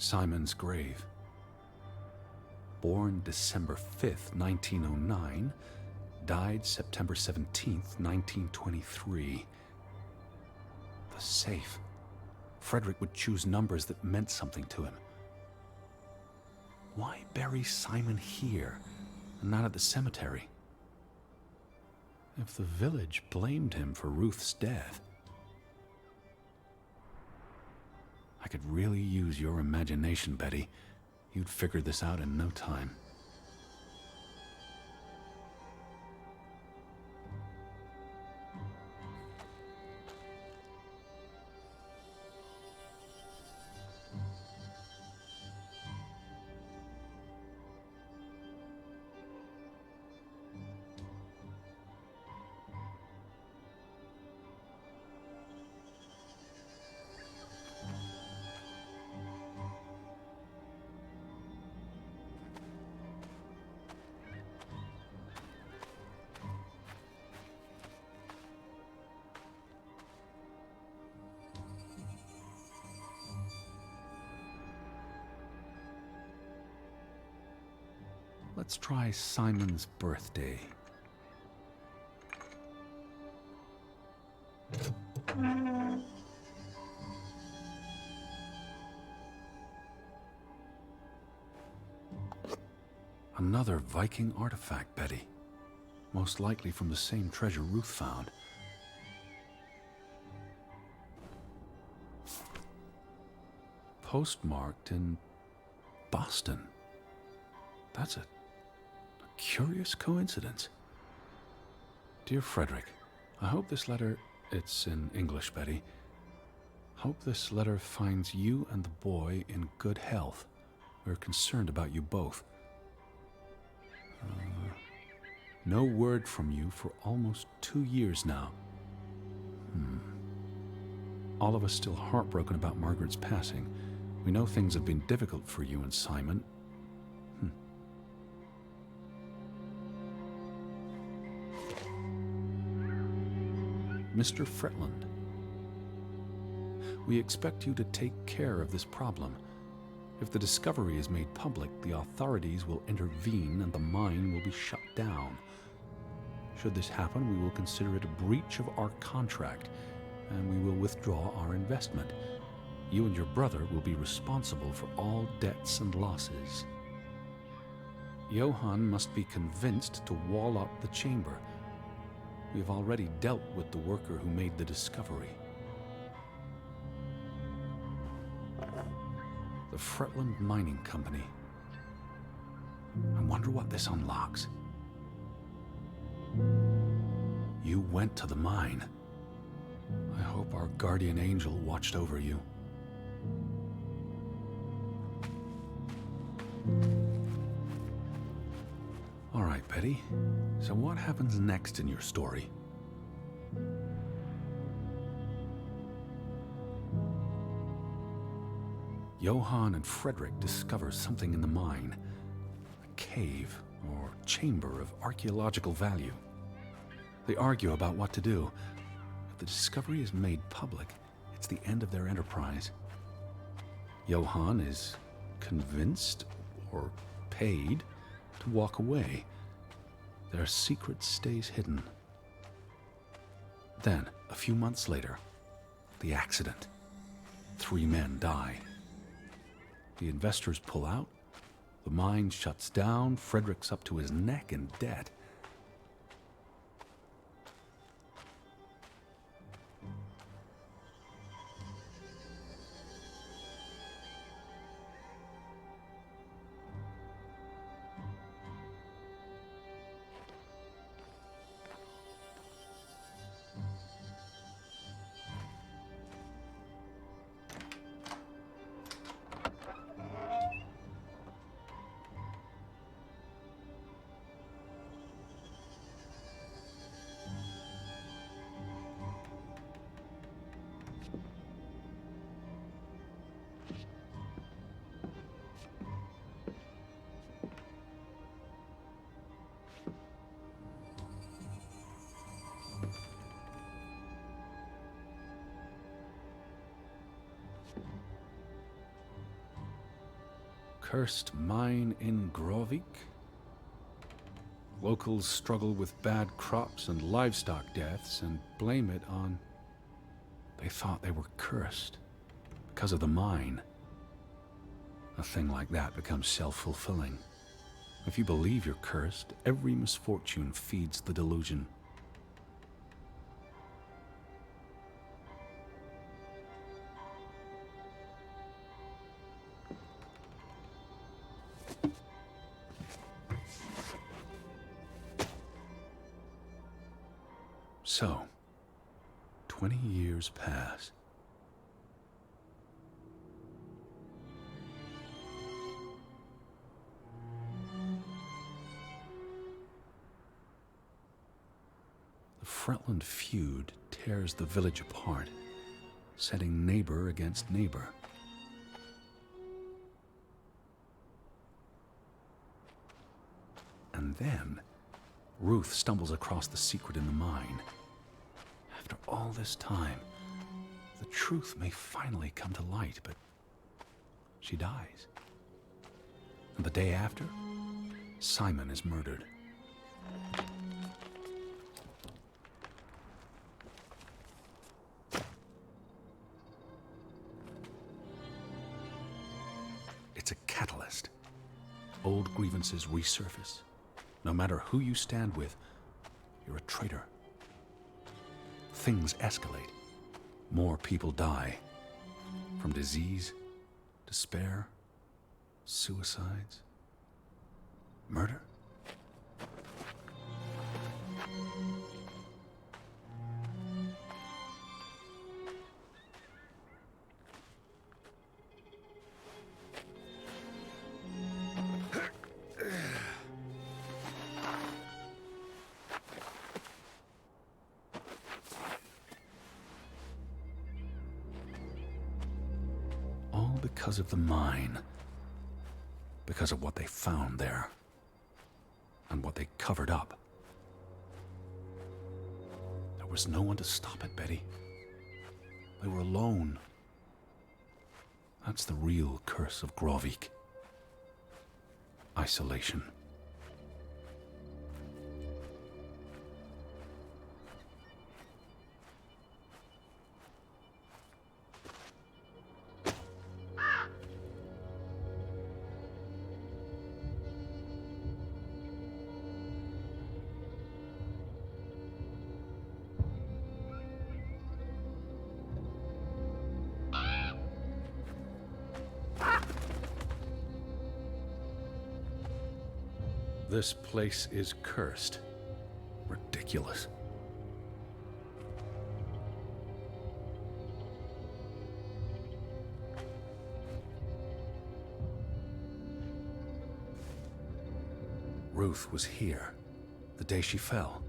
Simon's grave. Born December 5th, 1909, died September 17th, 1923. The safe. Frederick would choose numbers that meant something to him. Why bury Simon here and not at the cemetery? If the village blamed him for Ruth's death, I could really use your imagination, Betty. You'd figure this out in no time. Let's try Simon's birthday. Another Viking artifact, Betty. Most likely from the same treasure Ruth found. Postmarked in Boston. That's a curious coincidence. Dear Frederick, I hope this letter, it's in English, Betty. Hope this letter finds you and the boy in good health. We're concerned about you both. No word from you for almost 2 years now. All of us still heartbroken about Margaret's passing. We know things have been difficult for you and Simon. Mr. Fretland, we expect you to take care of this problem. If the discovery is made public, the authorities will intervene and the mine will be shut down. Should this happen, we will consider it a breach of our contract, and we will withdraw our investment. You and your brother will be responsible for all debts and losses. Johann must be convinced to wall up the chamber. We have already dealt with the worker who made the discovery. The Fretland Mining Company. I wonder what this unlocks. You went to the mine. I hope our guardian angel watched over you. All right, Betty. So what happens next in your story? Johann and Frederick discover something in the mine. A cave or chamber of archaeological value. They argue about what to do. If the discovery is made public, it's the end of their enterprise. Johann is convinced or paid to walk away. Their secret stays hidden. Then, a few months later, the accident. 3 men die. The investors pull out. The mine shuts down. Frederick's up to his neck in debt. Cursed mine in Grovik? Locals struggle with bad crops and livestock deaths and blame it on... They thought they were cursed because of the mine. A thing like that becomes self-fulfilling. If you believe you're cursed, every misfortune feeds the delusion. So, 20 years pass. The Fretland feud tears the village apart, setting neighbor against neighbor. And then, Ruth stumbles across the secret in the mine. After all this time, the truth may finally come to light, but she dies. And the day after, Simon is murdered. It's a catalyst. Old grievances resurface. No matter who you stand with, you're a traitor. Things escalate. More people die. From disease, despair, suicides, murder. because of the mine. Because of what they found there. And what they covered up. There was no one to stop it, Betty. They were alone. That's the real curse of Grovik. Isolation. This place is cursed. Ridiculous. Ruth was here, the day she fell.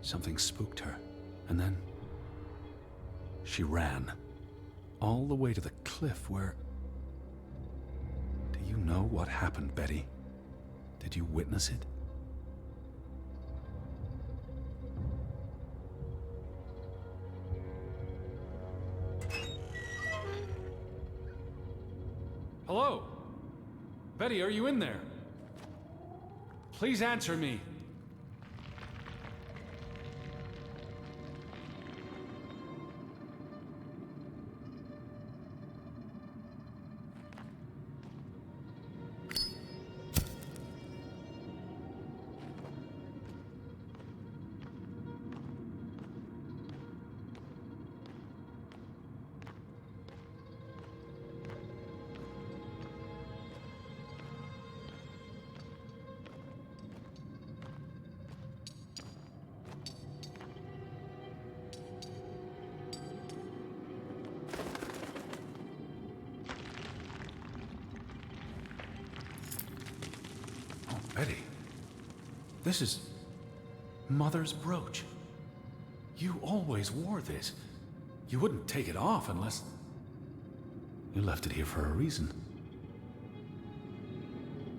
Something spooked her. And then, she ran, all the way to the cliff where... Do you know what happened, Betty? Did you witness it? Hello? Betty, are you in there? Please answer me. Betty, this is Mother's brooch. You always wore this. You wouldn't take it off unless... You left it here for a reason.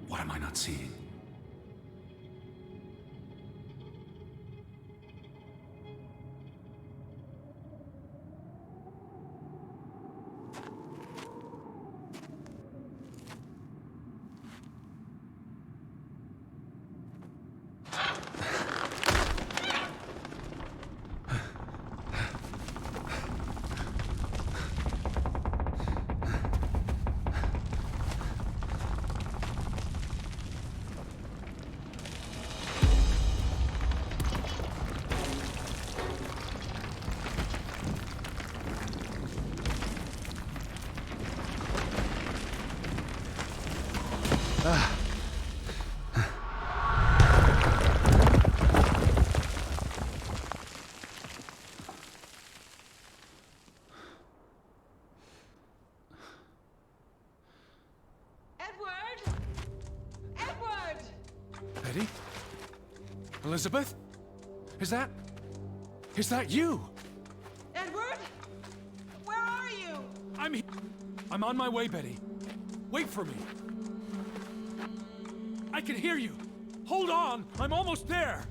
What am I not seeing? Betty? Elizabeth? Is that you? Edward? Where are you? I'm on my way, Betty. Wait for me. I can hear you. Hold on, I'm almost there.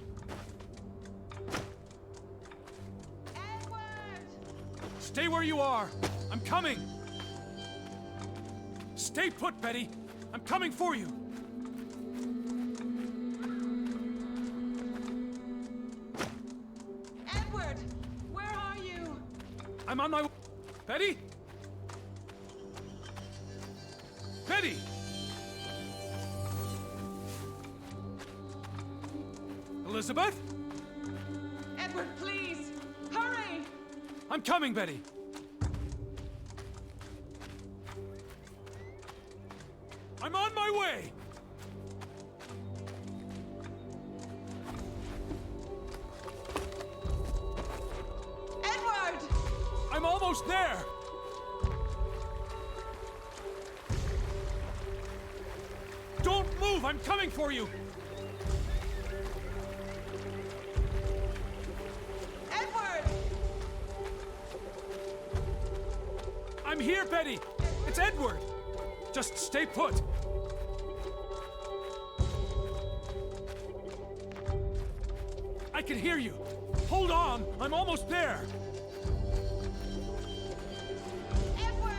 Edward! Stay where you are. I'm coming. Stay put, Betty. I'm coming for you. Edward! Where are you? I'm on my way. Betty? Betty! Elizabeth? Edward, please! Hurry! I'm coming, Betty. I'm on my way! Edward! I'm almost there! Don't move! I'm coming for you! here, Betty! It's Edward! Just stay put! I can hear you! Hold on! I'm almost there! Edward!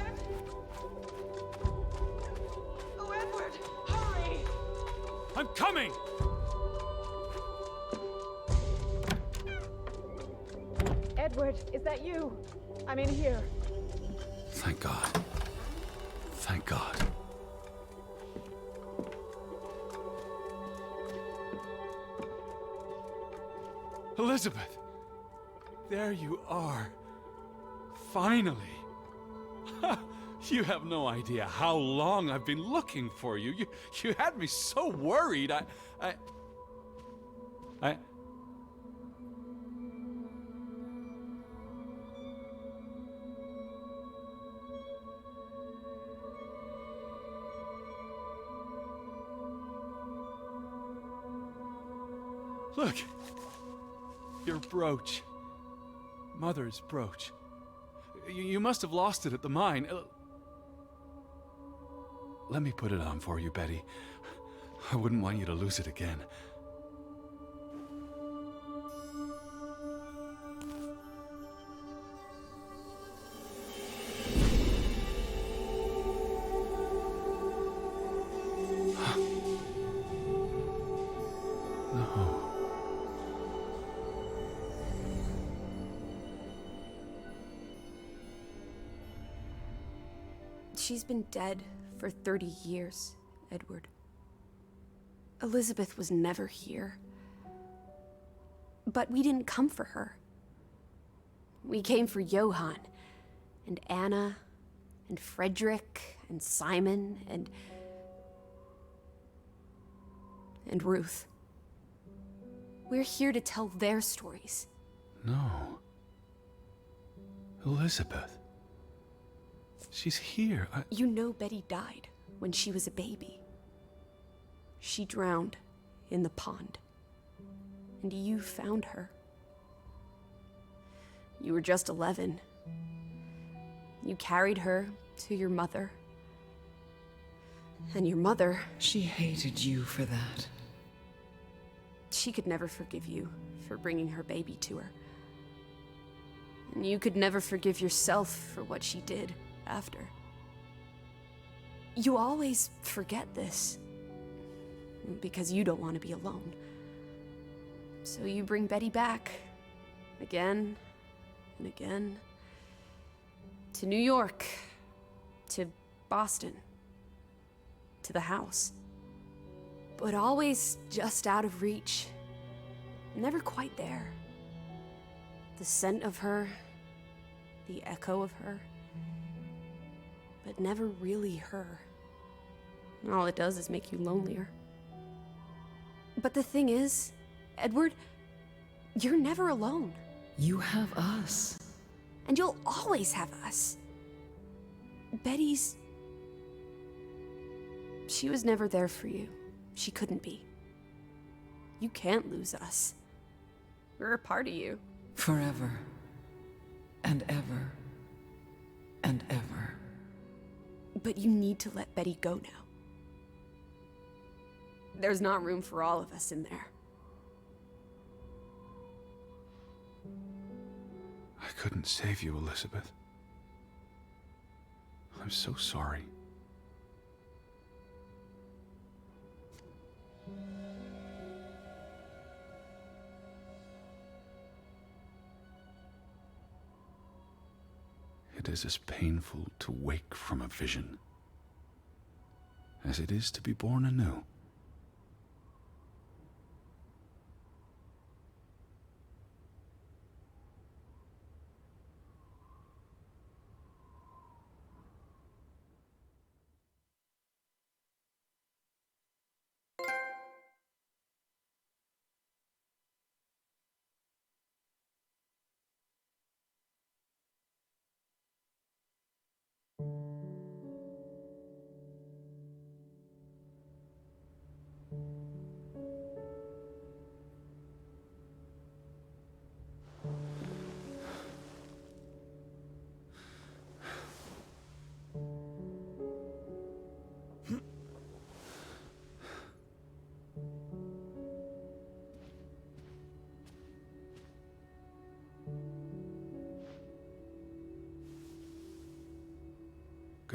Oh, Edward, hurry! I'm coming! Edward, is that you? I'm in here. Thank God. Thank God. Elizabeth! There you are. Finally. You have no idea how long I've been looking for you. You had me so worried. I... Look. Your brooch. Mother's brooch. You must have lost it at the mine. Let me put it on for you, Betty. I wouldn't want you to lose it again. No. She's been dead for 30 years, Edward. Elizabeth was never here. But we didn't come for her. We came for Johann, and Anna, and Frederick, and Simon, and Ruth. We're here to tell their stories. No. Elizabeth. She's here. You know Betty died when she was a baby. She drowned in the pond. And you found her. You were just 11. You carried her to your mother. And your mother... She hated you for that. She could never forgive you for bringing her baby to her. And you could never forgive yourself for what she did after. You always forget this. Because you don't want to be alone. So you bring Betty back. Again and again. To New York. To Boston. To the house. But always just out of reach. Never quite there. The scent of her. The echo of her. But never really her. All it does is make you lonelier. But the thing is, Edward, you're never alone. You have us. And you'll always have us. Betty's... She was never there for you. She couldn't be. You can't lose us. We're a part of you. Forever. And ever. And ever. But you need to let Betty go now. There's not room for all of us in there. I couldn't save you, Elizabeth. I'm so sorry. It is as painful to wake from a vision as it is to be born anew.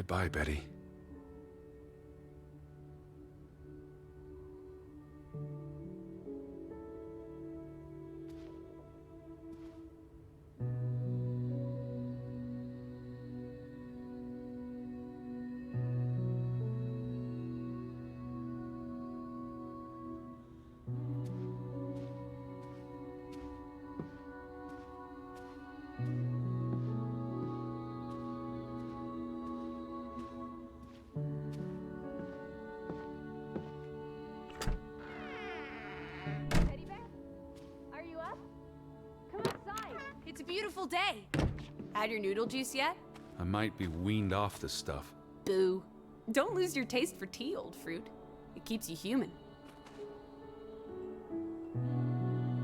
Goodbye, Betty. Teddy bear? Are you up? Come outside. It's a beautiful day. Had your noodle juice yet? I might be weaned off this stuff. Boo. Don't lose your taste for tea, old fruit. It keeps you human.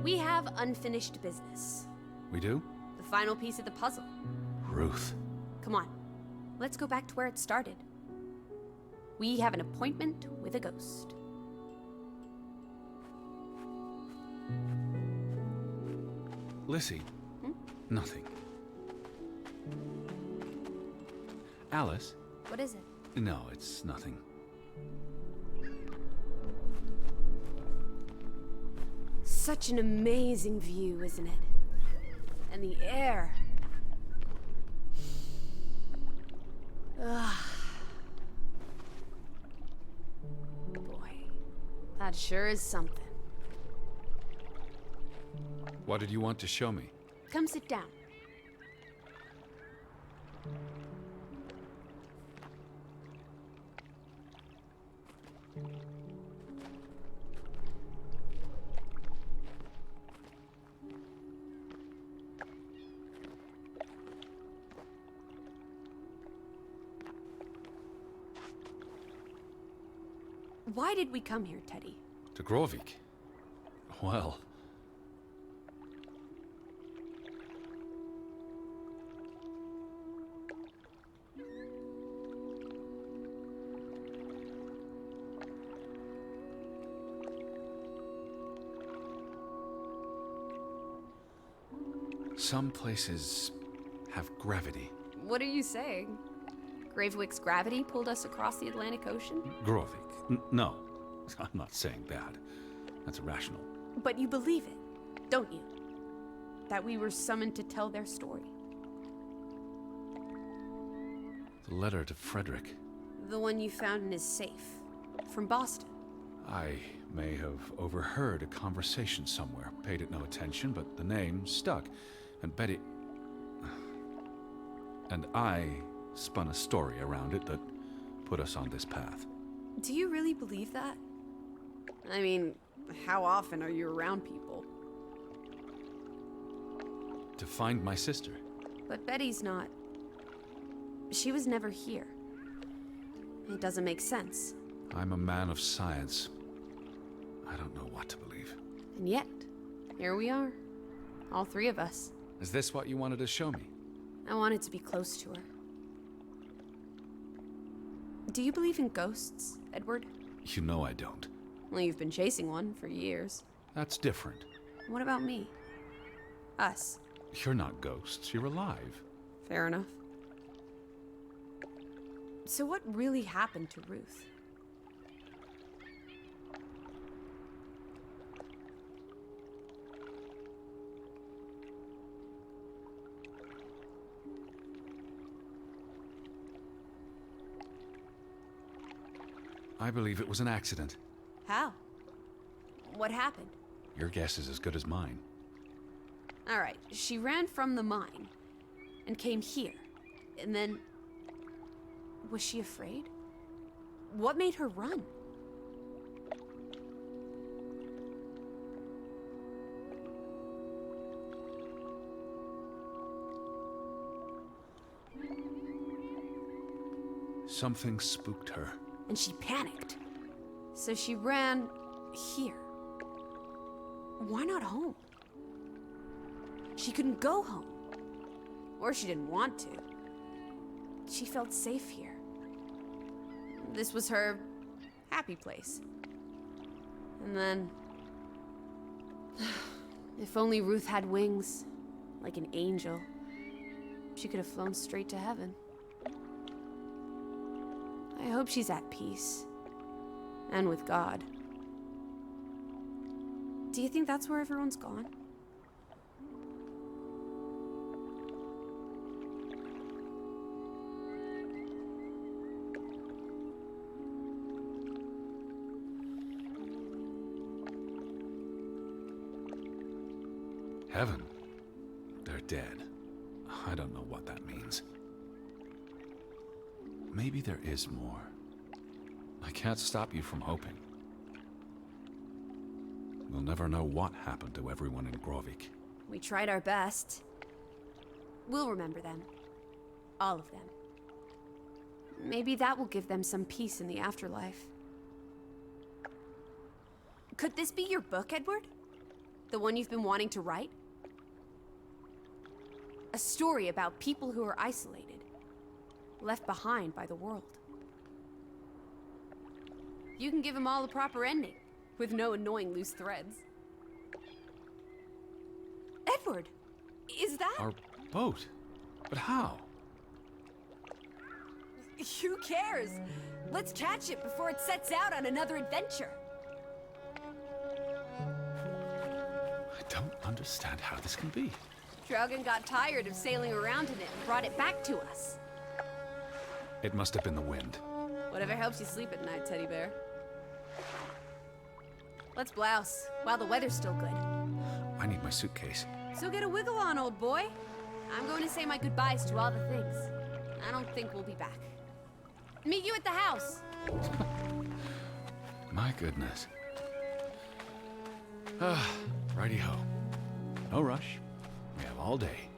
We have unfinished business. We do? The final piece of the puzzle. Ruth. Come on. Let's go back to where it started. We have an appointment with a ghost. Lissy. Nothing. Alice? What is it? No, it's nothing. Such an amazing view, isn't it? And the air. Ugh. Boy, that sure is something. What did you want to show me? Come sit down. Why did we come here, Teddy? To Grovik? Well... Some places have gravity. What are you saying? Gravewick's gravity pulled us across the Atlantic Ocean? Grovik? No, I'm not saying that. That's irrational. But you believe it, don't you? That we were summoned to tell their story. The letter to Frederick. The one you found in his safe. From Boston. I may have overheard a conversation somewhere, paid it no attention, but the name stuck. And Betty... And I spun a story around it that put us on this path. Do you really believe that? I mean, how often are you around people? To find my sister. But Betty's not. She was never here. It doesn't make sense. I'm a man of science. I don't know what to believe. And yet, here we are. All three of us. Is this what you wanted to show me? I wanted to be close to her. Do you believe in ghosts, Edward? You know I don't. Well, you've been chasing one for years. That's different. What about me? Us. You're not ghosts, you're alive. Fair enough. So what really happened to Ruth? I believe it was an accident. How? What happened? Your guess is as good as mine. All right, she ran from the mine and came here. And then... Was she afraid? What made her run? Something spooked her. And she panicked. So she ran here. Why not home? She couldn't go home. Or she didn't want to. She felt safe here. This was her happy place. And then... If only Ruth had wings, like an angel, she could have flown straight to heaven. I hope she's at peace. And with God. Do you think that's where everyone's gone? Heaven? They're dead. I don't know what that means. Maybe there is more. I can't stop you from hoping. We'll never know what happened to everyone in Grovik. We tried our best. We'll remember them. All of them. Maybe that will give them some peace in the afterlife. Could this be your book, Edward? The one you've been wanting to write? A story about people who are isolated, left behind by the world. You can give them all a proper ending, with no annoying loose threads. Edward! Is that— Our boat? But how? Who cares? Let's catch it before it sets out on another adventure. I don't understand how this can be. Draugen got tired of sailing around in it and brought it back to us. It must have been the wind. Whatever helps you sleep at night, teddy bear. Let's blouse, while the weather's still good. I need my suitcase. So get a wiggle on, old boy. I'm going to say my goodbyes to all the things. I don't think we'll be back. Meet you at the house. My goodness. Righty-ho. No rush. We have all day.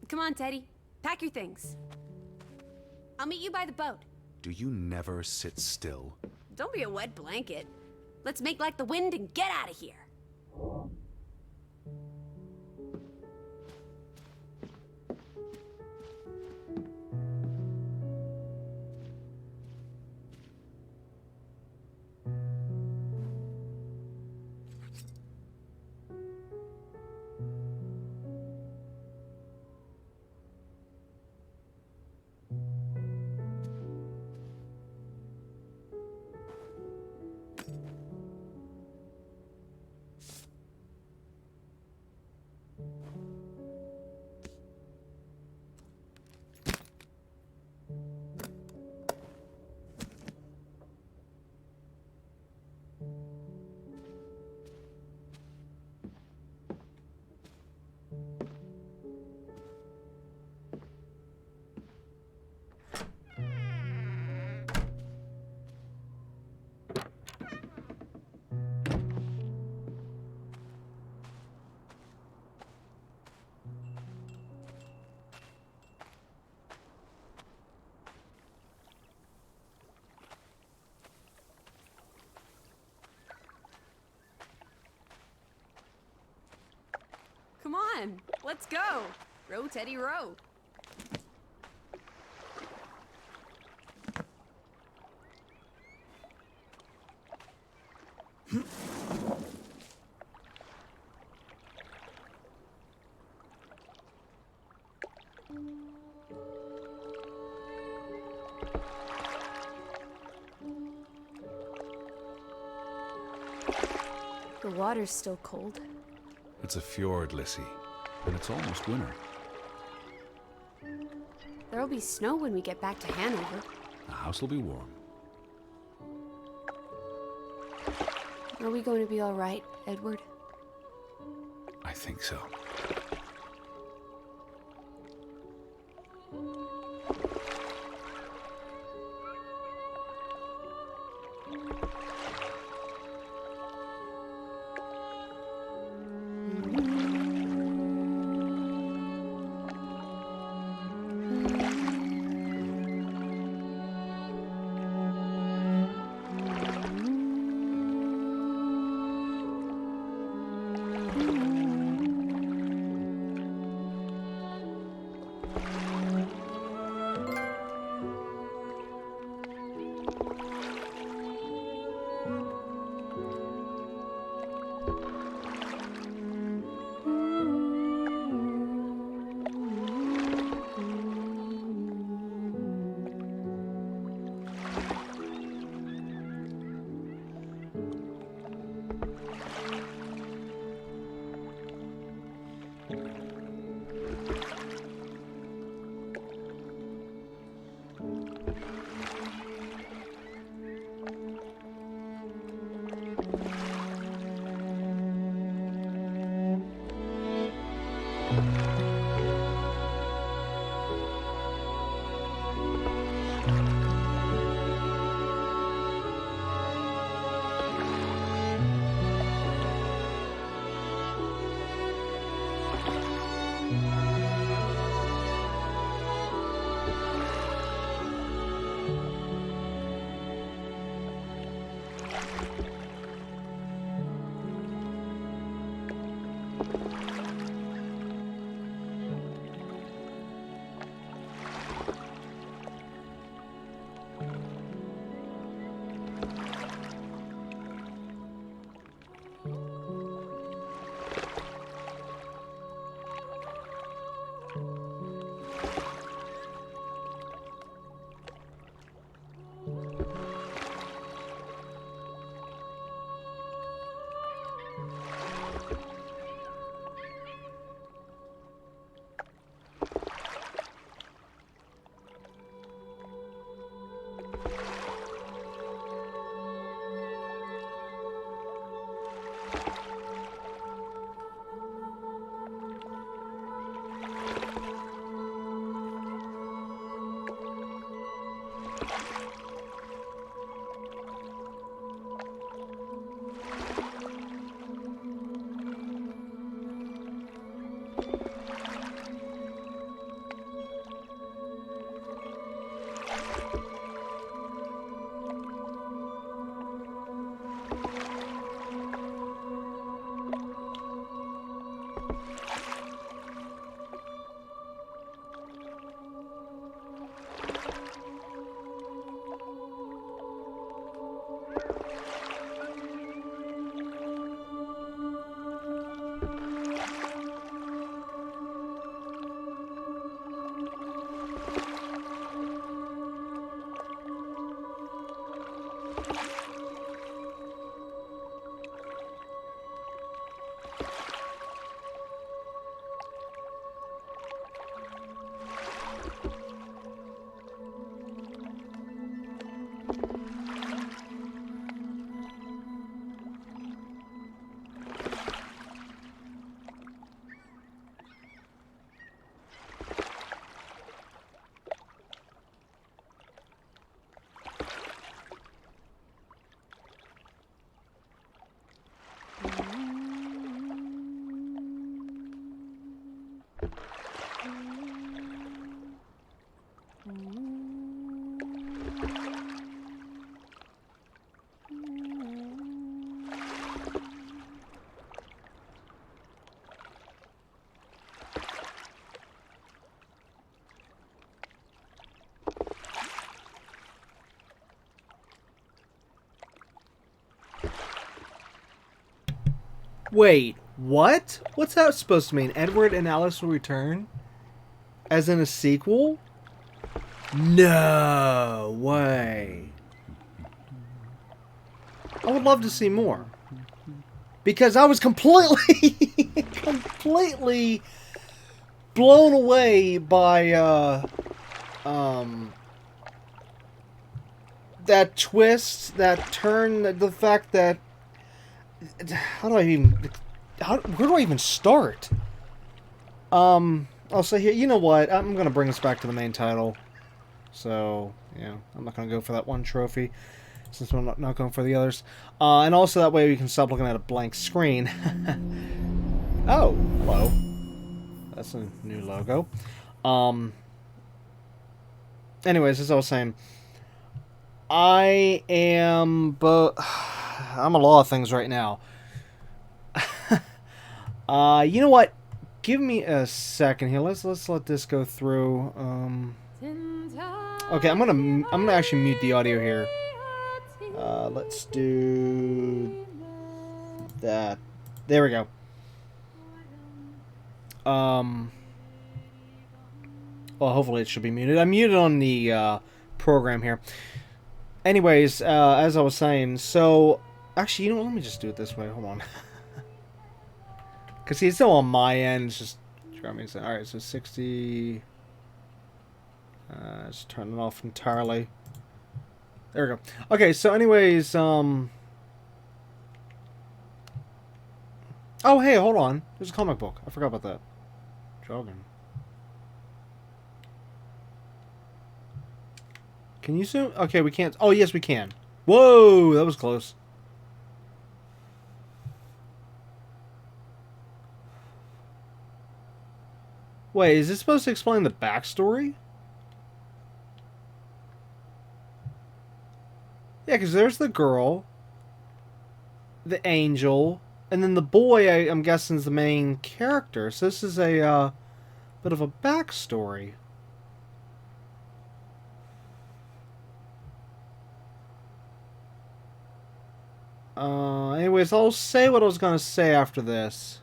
Come on, Teddy. Pack your things. I'll meet you by the boat. Do you never sit still? Don't be a wet blanket. Let's make like the wind and get out of here. Come on, let's go. Row, Teddy, row. The water's still cold. It's a fjord, Lissy, and it's almost winter. There'll be snow when we get back to Hanover. The house will be warm. Are we going to be all right, Edward? I think so. Wait, what? What's that supposed to mean? Edward and Alice will return? As in a sequel? No way. I would love to see more. Because I was completely, completely blown away by, that twist, that turn, the fact that... where do I even start? I'll say here, you know what? I'm going to bring us back to the main title. So, yeah, I'm not going to go for that one trophy, since I'm not going for the others. And also that way we can stop looking at a blank screen. Oh, hello. That's a new logo. Anyways, as I was saying, I'm a lot of things right now. You know what? Give me a second here. Let's let this go through. Okay, I'm gonna actually mute the audio here. Let's do that. There we go. Well, hopefully it should be muted. I'm muted on the program here. Anyways, as I was saying, so actually, you know what? Let me just do it this way. Hold on. Because see, it's still on my end. It's just... Alright, so 60... let's turn it off entirely. There we go. Okay, so anyways, Oh, hey, hold on. There's a comic book. I forgot about that. Draugen. Can you zoom? Okay, we can't... Oh, yes, we can. Whoa, that was close. Wait, is this supposed to explain the backstory? Yeah, because there's the girl, the angel, and then the boy, I'm guessing, is the main character. So this is a bit of a backstory. Anyways, I'll say what I was going to say after this.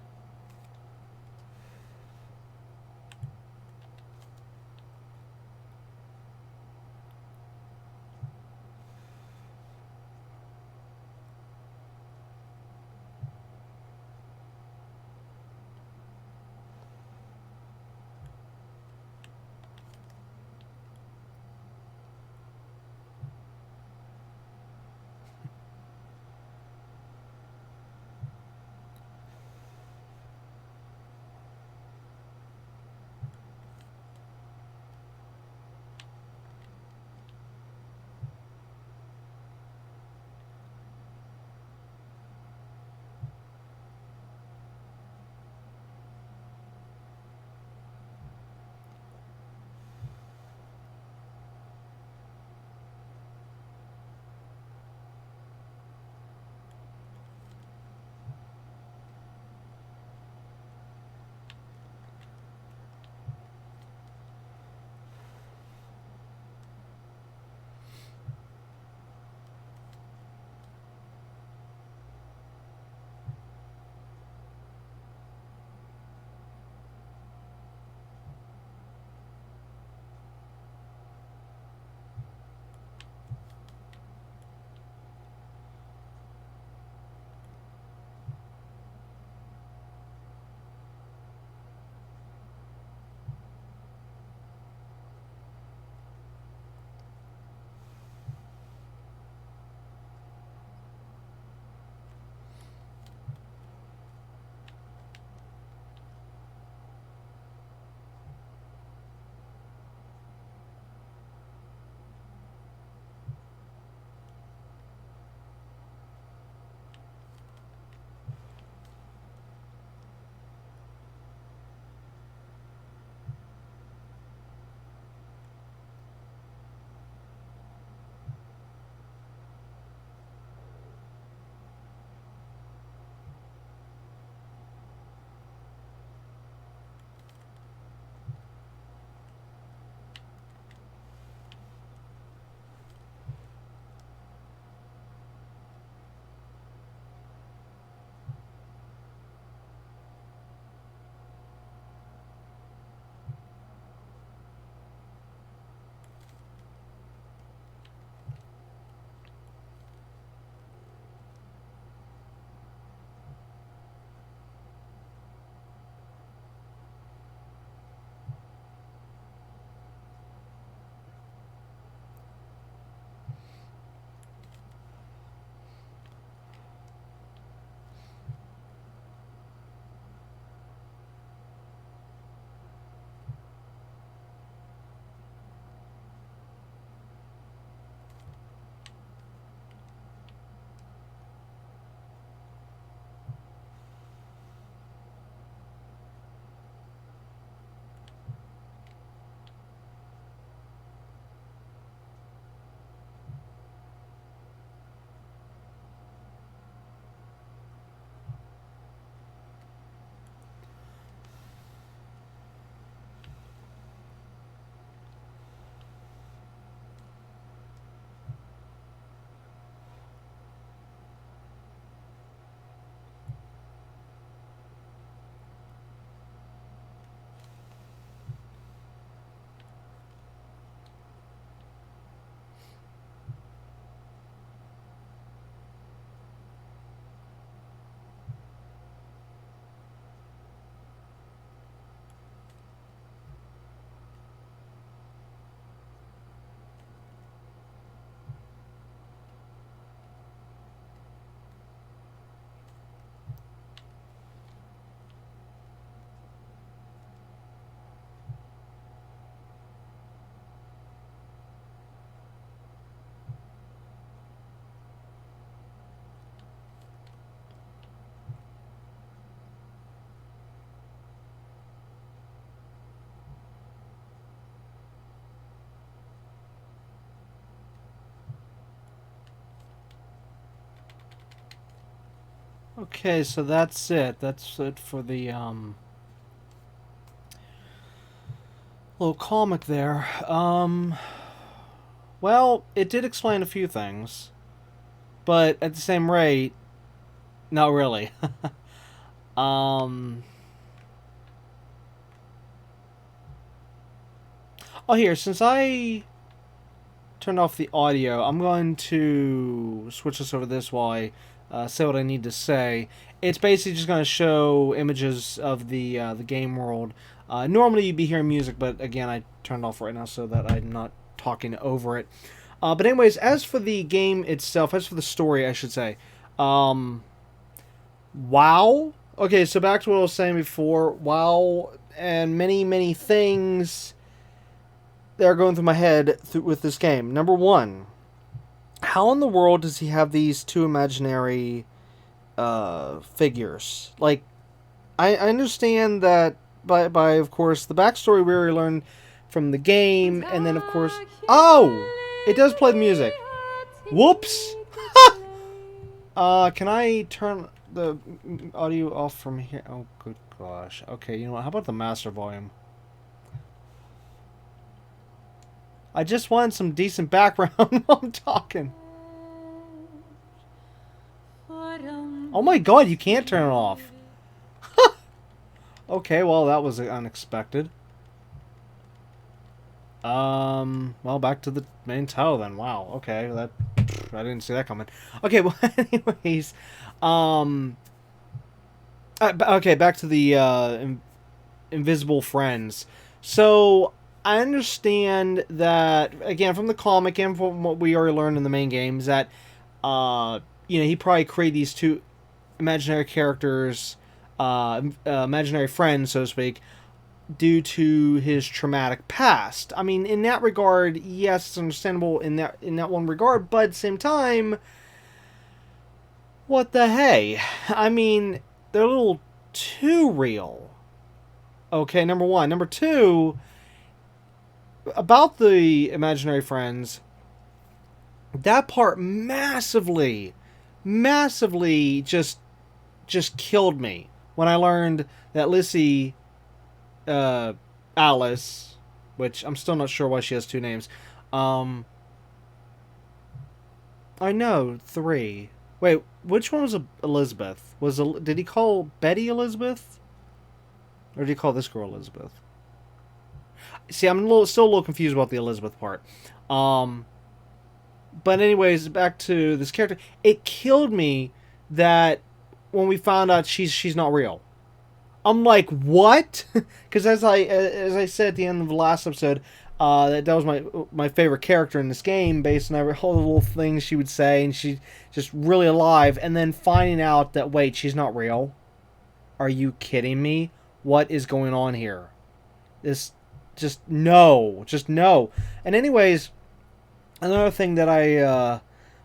Okay, so that's it. That's it for the little comic there. Well, it did explain a few things, but at the same rate, not really. um. Oh, here, since I turned off the audio, I'm going to switch this over to this while I say what I need to say. It's basically just going to show images of the game world. Normally you'd be hearing music, but again, I turned off right now so that I'm not talking over it. But anyways, as for the game itself, as for the story, I should say, wow. Okay, so back to what I was saying before. Wow, and many, many things that are going through my head with this game. Number one, how in the world does he have these two imaginary figures? Like, I understand that by of course the backstory we already learned from the game, and then of course, oh, it does play the music. Whoops. Can I turn the audio off from here? Oh, good gosh. Okay, you know what? How about the master volume? I just wanted some decent background while I'm talking. Oh my god, you can't turn it off. Okay, well, that was unexpected. Well, back to the main title then. Wow, okay, I didn't see that coming. Okay, well, anyways, okay, back to the, invisible friends. So, I understand that, again, from the comic and from what we already learned in the main games, that, you know, he probably created these two imaginary characters, imaginary friends, so to speak, due to his traumatic past. I mean, in that regard, yes, it's understandable in that one regard, but at the same time, what the hey? I mean, they're a little too real. Okay, number one. Number two, about the imaginary friends, that part massively just killed me when I learned that Lissy, Alice, which I'm still not sure why she has two names. I know, three. Wait, which one was Elizabeth? Did he call Betty Elizabeth? Or did he call this girl Elizabeth? See, I'm still a little confused about the Elizabeth part. But anyways, back to this character. It killed me that when we found out she's not real. I'm like, what? Because as I said at the end of the last episode, that was my favorite character in this game, based on all the little things she would say, and she's just really alive. And then finding out that, wait, she's not real. Are you kidding me? What is going on here? Just no. And anyways, another thing that I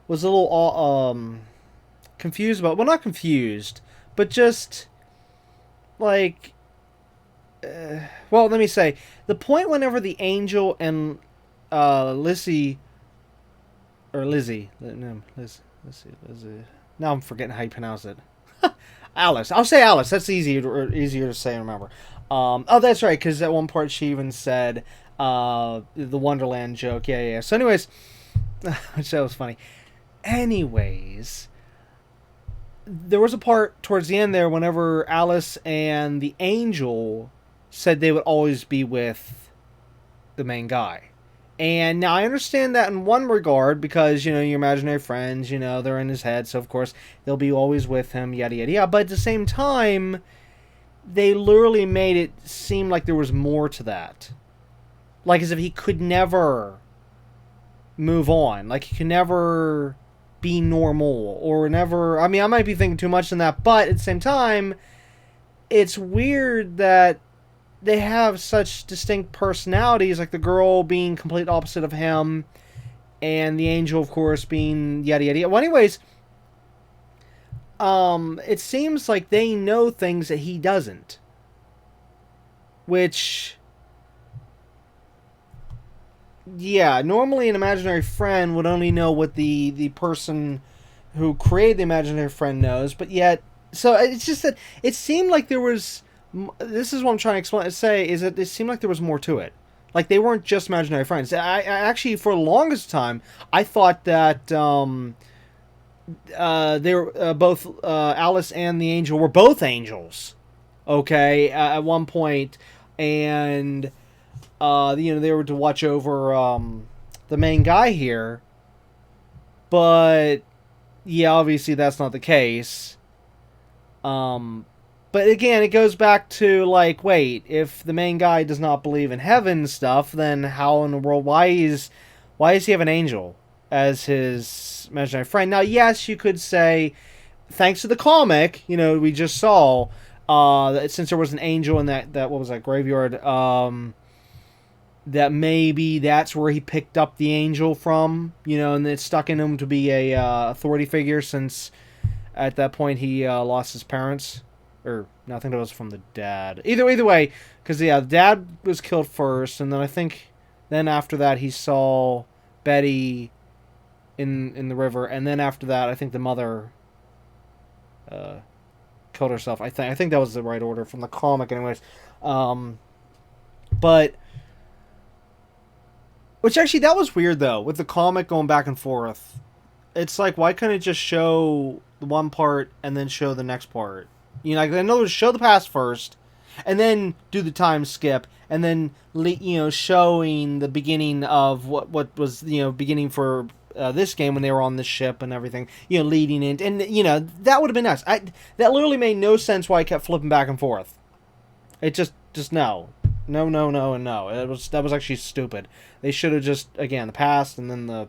was a little confused about. Well, not confused, but just like, well, let me say, the point whenever the angel and Lizzie, now I'm forgetting how you pronounce it. Alice. I'll say Alice. That's easier to say and remember. Oh, that's right, because at one part she even said the Wonderland joke. Yeah. So anyways, which that was funny. Anyways, there was a part towards the end there whenever Alice and the angel said they would always be with the main guy. And now I understand that in one regard, because, you know, your imaginary friends, you know, they're in his head, so of course they'll be always with him, yada yada yada. But at the same time, they literally made it seem like there was more to that. Like as if he could never move on. Like he could never be normal, or never... I mean, I might be thinking too much in that, but at the same time, it's weird that they have such distinct personalities, like the girl being complete opposite of him, and the angel, of course, being yada yada yada. Well, anyways, it seems like they know things that he doesn't. Which, yeah, normally an imaginary friend would only know what the person who created the imaginary friend knows, but yet So it's just that it seemed like there was. This is what I'm trying to say is that it seemed like there was more to it. Like they weren't just imaginary friends. I actually, for the longest time, I thought that they were both Alice and the angel were both angels. Okay, at one point, and they were to watch over the main guy here. But yeah, obviously that's not the case. But again, it goes back to, like, wait, if the main guy does not believe in heaven stuff, then how in the world, why does he have an angel as his imaginary friend? Now, yes, you could say, thanks to the comic, we just saw, that since there was an angel in that what was that, graveyard, that maybe that's where he picked up the angel from, and it stuck in him to be a authority figure, since at that point he lost his parents. Or, no, I think that was from the dad. Either way, because, the dad was killed first, and then I think, then after that, he saw Betty in the river, and then after that, I think the mother killed herself. I think that was the right order from the comic, anyways. But, which actually, that was weird, though, with the comic going back and forth. It's like, why couldn't it just show the one part, and then show the next part? Like, in other words, show the past first, and then do the time skip, and then, showing the beginning of what was, beginning for this game when they were on the ship and everything, leading in, and, that would have been nice. That literally made no sense why I kept flipping back and forth. It just no. No, and no. That was actually stupid. They should have just, again, the past, and then the,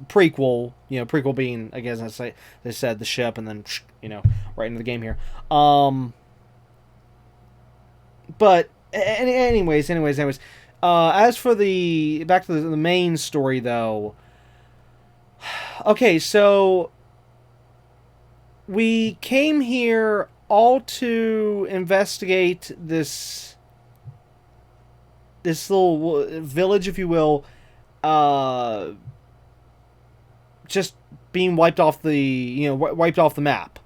prequel, prequel being, again, as they said, the ship, and then, right into the game here. But anyways, as for back to the main story, though. Okay, so we came here all to investigate this little village, if you will, just being wiped off the map.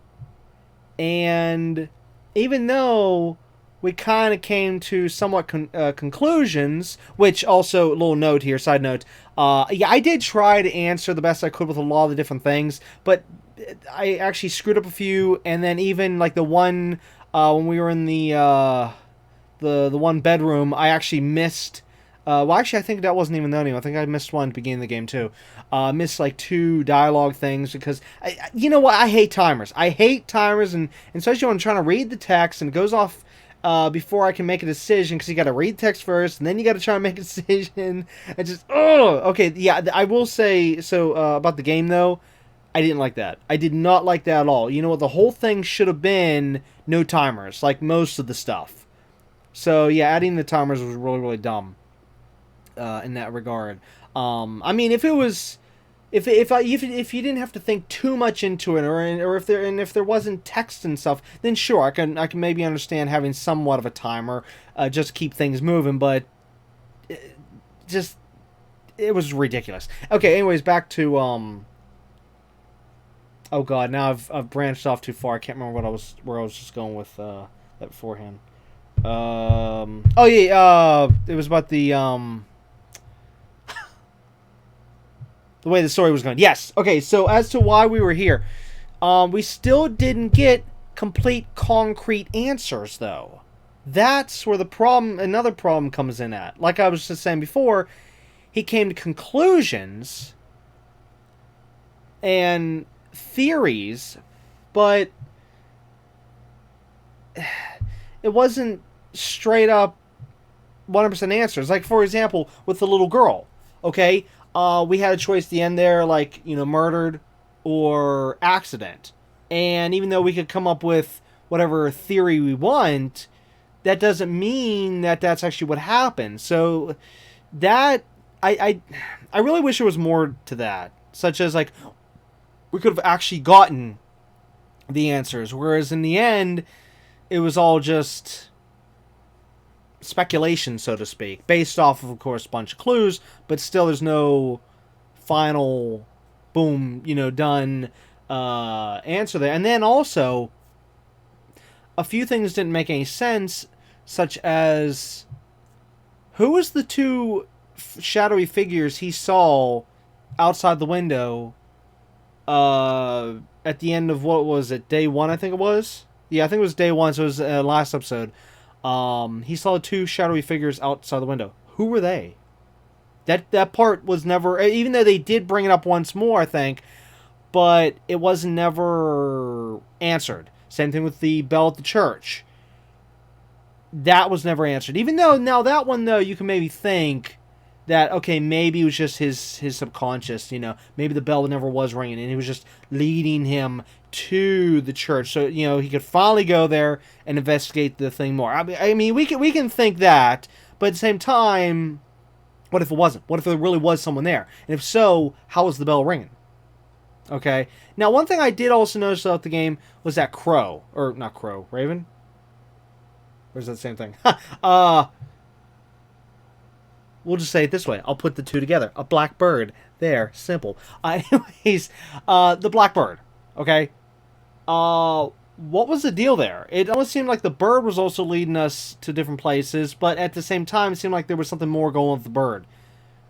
And even though we kind of came to somewhat conclusions, which also, a little note here, side note, I did try to answer the best I could with a lot of the different things, but I actually screwed up a few, and then even, like, the one, when we were in the one bedroom, I actually missed. Actually, I think that wasn't even the only one. I think I missed one at the beginning of the game, too. Missed, like, 2 dialogue things, because, you know what, I hate timers. And especially when I'm trying to read the text, and it goes off before I can make a decision, because you got to read the text first, and then you got to try and make a decision. And just, okay, yeah, I will say, so, about the game, though, I didn't like that. I did not like that at all. You know what, the whole thing should have been no timers, like most of the stuff. So, yeah, adding the timers was really, really dumb. In that regard, I mean, if it was, if you didn't have to think too much into it, or if there wasn't text and stuff, then sure, I can maybe understand having somewhat of a timer, just to keep things moving. But it was ridiculous. Okay, anyways, back to oh god, now I've branched off too far. I can't remember where I was just going with that beforehand. Oh yeah, it was about the way the story was going. Yes. Okay, so as to why we were here, we still didn't get complete, concrete answers, though. That's where another problem comes in at. Like I was just saying before, he came to conclusions and theories, but it wasn't straight up 100% answers. Like, for example, with the little girl, okay? We had a choice at the end there, like, murdered or accident. And even though we could come up with whatever theory we want, that doesn't mean that that's actually what happened. So that, I really wish there was more to that. Such as, like, we could have actually gotten the answers. Whereas in the end, it was all just speculation, so to speak, based off of course, a bunch of clues, but still there's no final boom, done answer there. And then also, a few things didn't make any sense, such as who was the two shadowy figures he saw outside the window at the end of, what was it, day one, I think it was? Yeah, I think it was day one, so it was last episode. He saw two shadowy figures outside the window. Who were they? That part was never, even though they did bring it up once more, I think, but it was never answered. Same thing with the bell at the church. That was never answered. Even though, now that one, though, you can maybe think that, okay, maybe it was just his subconscious, you know. Maybe the bell never was ringing, and he was just leading him to the church. So, you know, he could finally go there and investigate the thing more. I mean, we can think that, but at the same time, what if it wasn't? What if there really was someone there? And if so, how was the bell ringing? Okay. Now, one thing I did also notice about the game was that crow. Or, not crow. Raven? Or is that the same thing? We'll just say it this way. I'll put the two together. A black bird. There. Simple. Anyways, the black bird. Okay. What was the deal there? It almost seemed like the bird was also leading us to different places, but at the same time, it seemed like there was something more going on with the bird.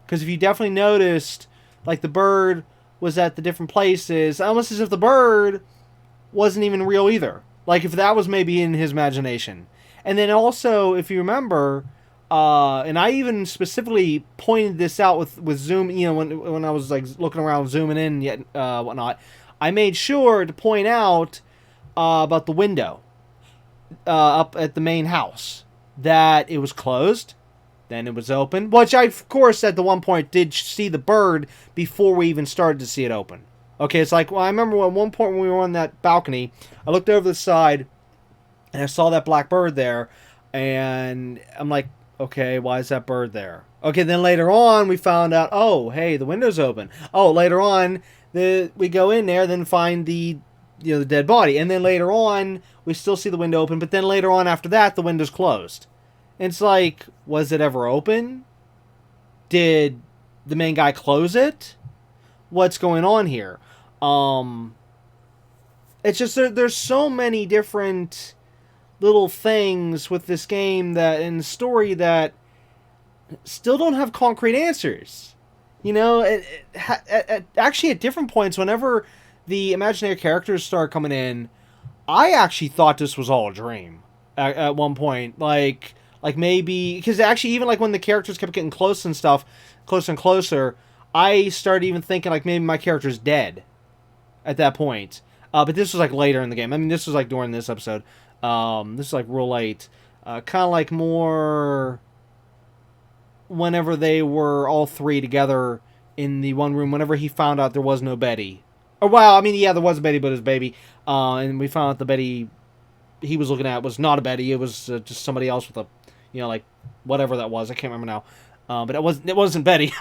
Because if you definitely noticed, like, the bird was at the different places, almost as if the bird wasn't even real either. Like, if that was maybe in his imagination. And then also, if you remember, and I even specifically pointed this out with Zoom, you know, when I was, like, looking around, zooming in, yet whatnot, I made sure to point out about the window up at the main house, that it was closed, then it was open, which I, of course, at the one point did see the bird before we even started to see it open. Okay, it's like, well, I remember at one point when we were on that balcony, I looked over the side, and I saw that black bird there, and I'm like, okay, why is that bird there? Okay, then later on, we found out, oh, hey, the window's open. Oh, later on, we go in there, then find the dead body. And then later on, we still see the window open, but then later on after that, the window's closed. And it's like, was it ever open? Did the main guy close it? What's going on here? It's just, there's so many different little things with this game that, in the story, that still don't have concrete answers. You know, actually at different points, whenever the imaginary characters started coming in, I actually thought this was all a dream at one point. Like maybe, because actually even like when the characters kept getting close and stuff, closer and closer, I started even thinking like maybe my character's dead at that point. But this was like later in the game. I mean, this was like during this episode. This is like real late. Kind of like more whenever they were all three together in the one room, whenever he found out there was no Betty. Or, well, I mean, yeah, there was a Betty, but his baby. And we found out the Betty he was looking at was not a Betty. It was just somebody else with a, you know, like, whatever that was. I can't remember now. But it wasn't Betty.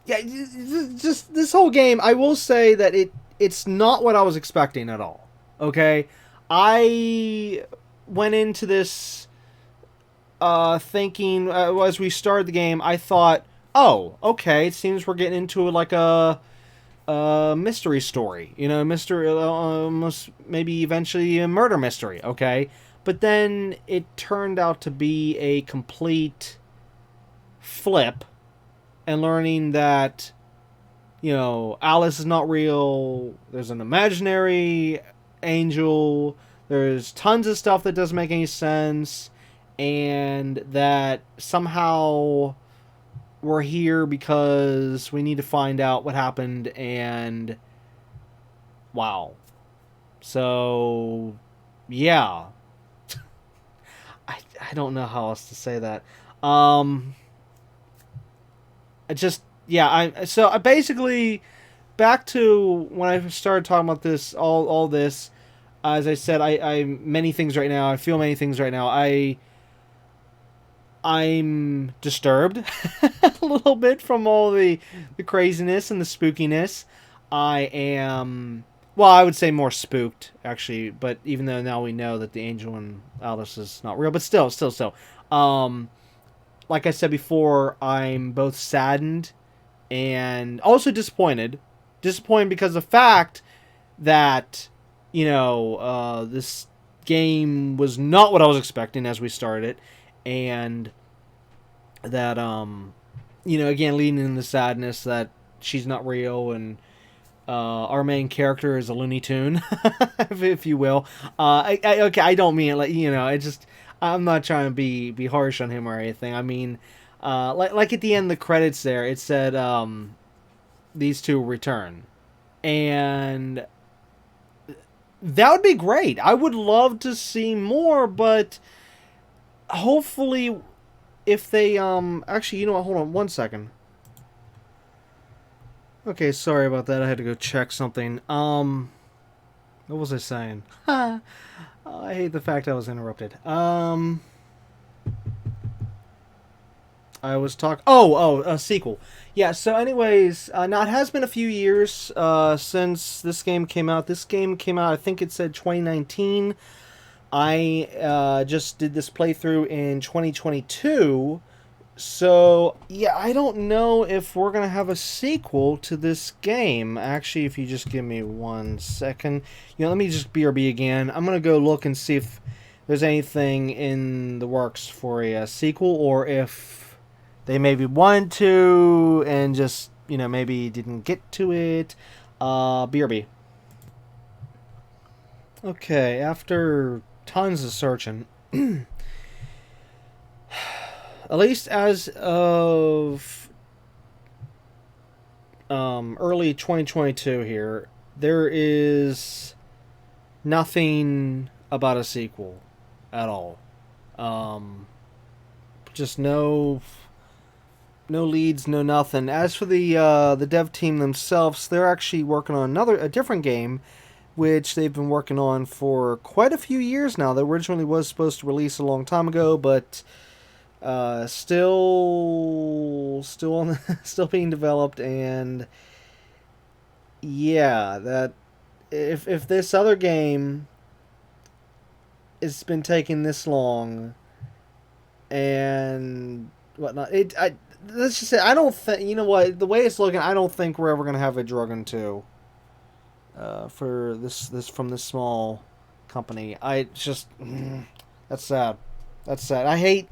Yeah, just this whole game, I will say that it's not what I was expecting at all. Okay? I went into this thinking, as we started the game, I thought, oh, okay, it seems we're getting into like a mystery story. You know, mystery, almost maybe eventually a murder mystery, okay? But then it turned out to be a complete flip, and learning that, you know, Alice is not real, there's an imaginary angel, there's tons of stuff that doesn't make any sense, and that somehow we're here because we need to find out what happened, and wow. So, yeah. I don't know how else to say that. So basically, back to when I started talking about this, all this, as I said, I many things right now. I feel many things right now. I'm disturbed a little bit from all the craziness and the spookiness. I am, well, I would say more spooked, actually, but even though now we know that the angel and Alice is not real, but still. like I said before, I'm both saddened and also disappointed. Disappointed because of the fact that, this game was not what I was expecting as we started, and that, again, leading into the sadness that she's not real, and our main character is a Looney Tune, if you will. Okay, I don't mean it like, I'm not trying to be harsh on him or anything. I mean, like at the end of the credits there, it said, these two return. And that would be great. I would love to see more, but hopefully if they, actually, you know what, hold on one second. Okay, sorry about that. I had to go check something. What was I saying? I hate the fact I was interrupted. I was talking... a sequel. Yeah, so anyways, now it has been a few years since this game came out. This game came out, I think it said 2019. I just did this playthrough in 2022. So, yeah, I don't know if we're going to have a sequel to this game. Actually, if you just give me 1 second. Let me just BRB again. I'm going to go look and see if there's anything in the works for a sequel, or if they maybe wanted to and just, maybe didn't get to it. BRB. Okay, after tons of searching... At least as of early 2022 here, there is nothing about a sequel at all. Just no leads, no nothing. As for the dev team themselves, they're actually working on a different game, which they've been working on for quite a few years now. That originally was supposed to release a long time ago, but still being developed. And yeah, that if this other game has been taking this long and whatnot, let's just say I don't think, the way it's looking, I don't think we're ever gonna have a Draugen 2 for this from this small company. That's sad. I hate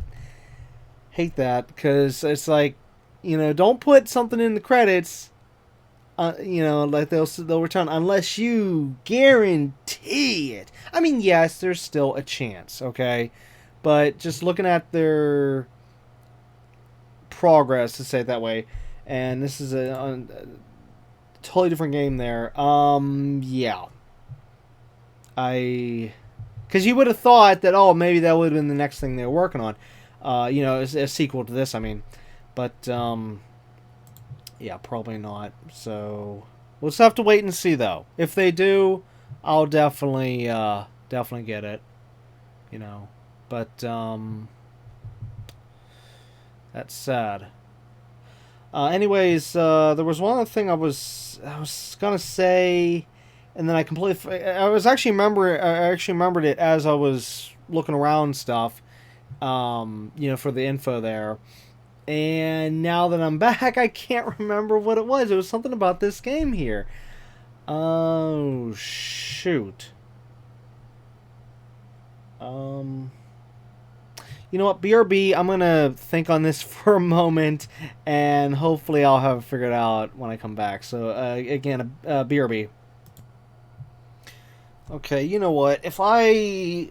that, because it's like, don't put something in the credits, like they'll return unless you guarantee it. I mean, yes, there's still a chance, okay, but just looking at their progress, to say it that way, and this is a totally different game there. Yeah, because you would have thought that, maybe that would have been the next thing they were working on. As a sequel to this, I mean. But, yeah, probably not. So, we'll just have to wait and see, though. If they do, I'll definitely get it. But, that's sad. Anyways, there was one other thing I was gonna say, and then I completely... I actually remembered it as I was looking around stuff. For the info there. And now that I'm back, I can't remember what it was. It was something about this game here. Oh, shoot. You know what, BRB, I'm gonna think on this for a moment, and hopefully I'll have it figured out when I come back. So, again, BRB. Okay, you know what, if I...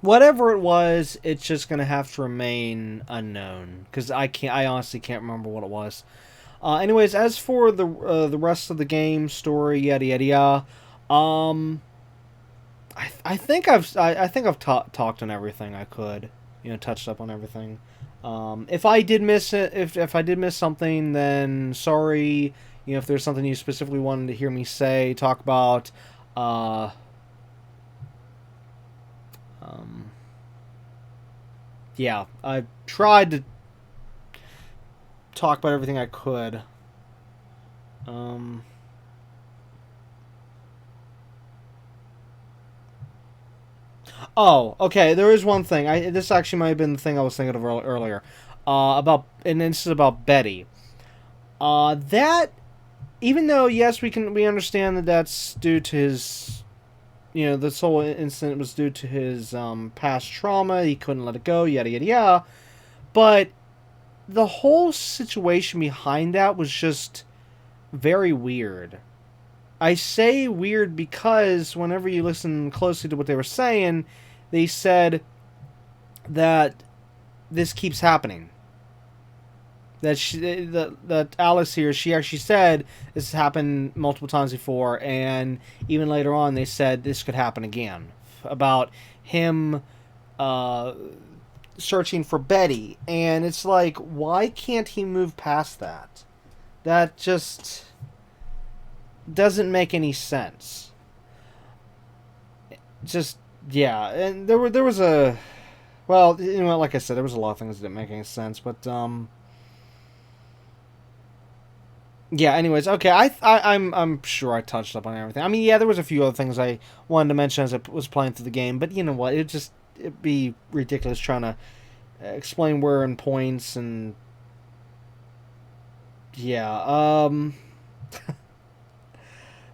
Whatever it was, it's just gonna have to remain unknown, because I honestly can't remember what it was. Anyways, as for the rest of the game story, yada yada yada, I think I've talked on everything I could, touched up on everything. If I did miss it, if I did miss something, then sorry. If there's something you specifically wanted to hear me say, talk about, yeah, I tried to talk about everything I could. Oh, okay. There is one thing. This actually might have been the thing I was thinking of earlier. And this is about Betty. That, even though yes, we understand that that's due to his, this whole incident was due to his past trauma. He couldn't let it go. Yada yada yada. But the whole situation behind that was just very weird. I say weird because whenever you listen closely to what they were saying, they said that this keeps happening. That Alice here, she actually said this has happened multiple times before, and even later on they said this could happen again. About him searching for Betty, and it's like, why can't he move past that? That just doesn't make any sense. Just, yeah, and there was a, well, like I said, there was a lot of things that didn't make any sense, but yeah, anyways, okay, I'm sure I touched up on everything. I mean, yeah, there was a few other things I wanted to mention as I was playing through the game, but you know what, it'd be ridiculous trying to explain where and points, and yeah,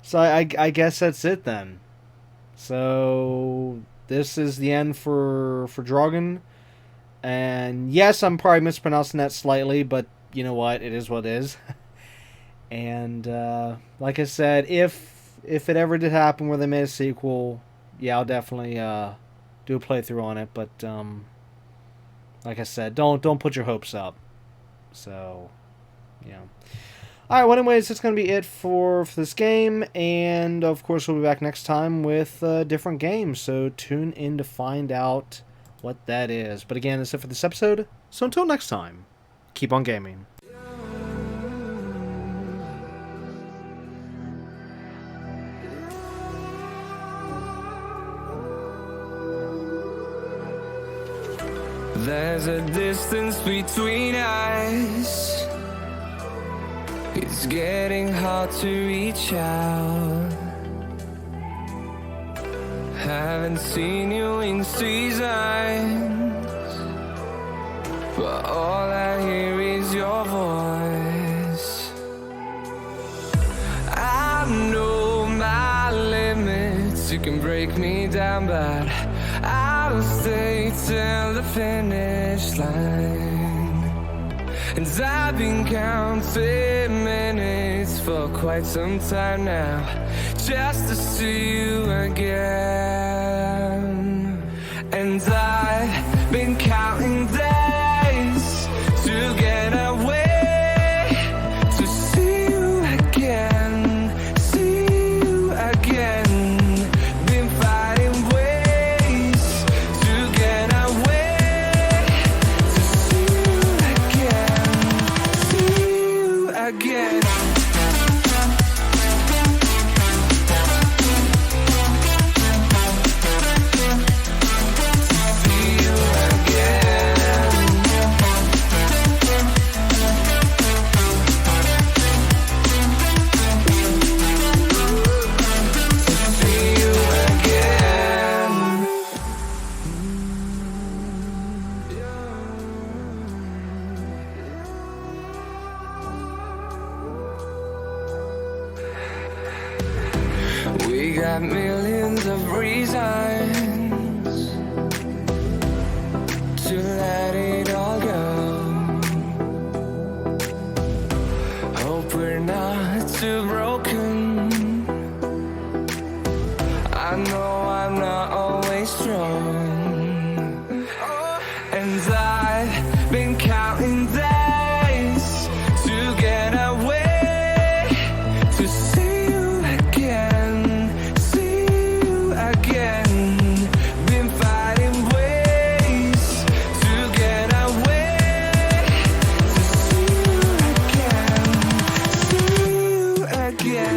so I guess that's it then. So this is the end for Draugen, and yes, I'm probably mispronouncing that slightly, but you know what, it is what it is. And like I said, if it ever did happen where they made a sequel, yeah, I'll definitely do a playthrough on it. But like I said, don't put your hopes up. So, yeah. Alright, well anyways, that's going to be it for this game, and of course we'll be back next time with a different game, so tune in to find out what that is. But again, that's it for this episode, so until next time, keep on gaming. There's a distance between us. It's getting hard to reach out. Haven't seen you in seasons, but all I hear is your voice. I know my limits, you can break me down, but I'll stay till the finish line. And I've been counting minutes for quite some time now, just to see you again. And I've been counting days to get away, to see you again, see you again. Been fighting ways to get away, to see you again. We got millions of reasons to let it all go. Hope we're not too broken. I know I'm not always strong, and I've been counting days to get away, to see you again, see you again. Been fighting ways to get away, to see you again, see you again.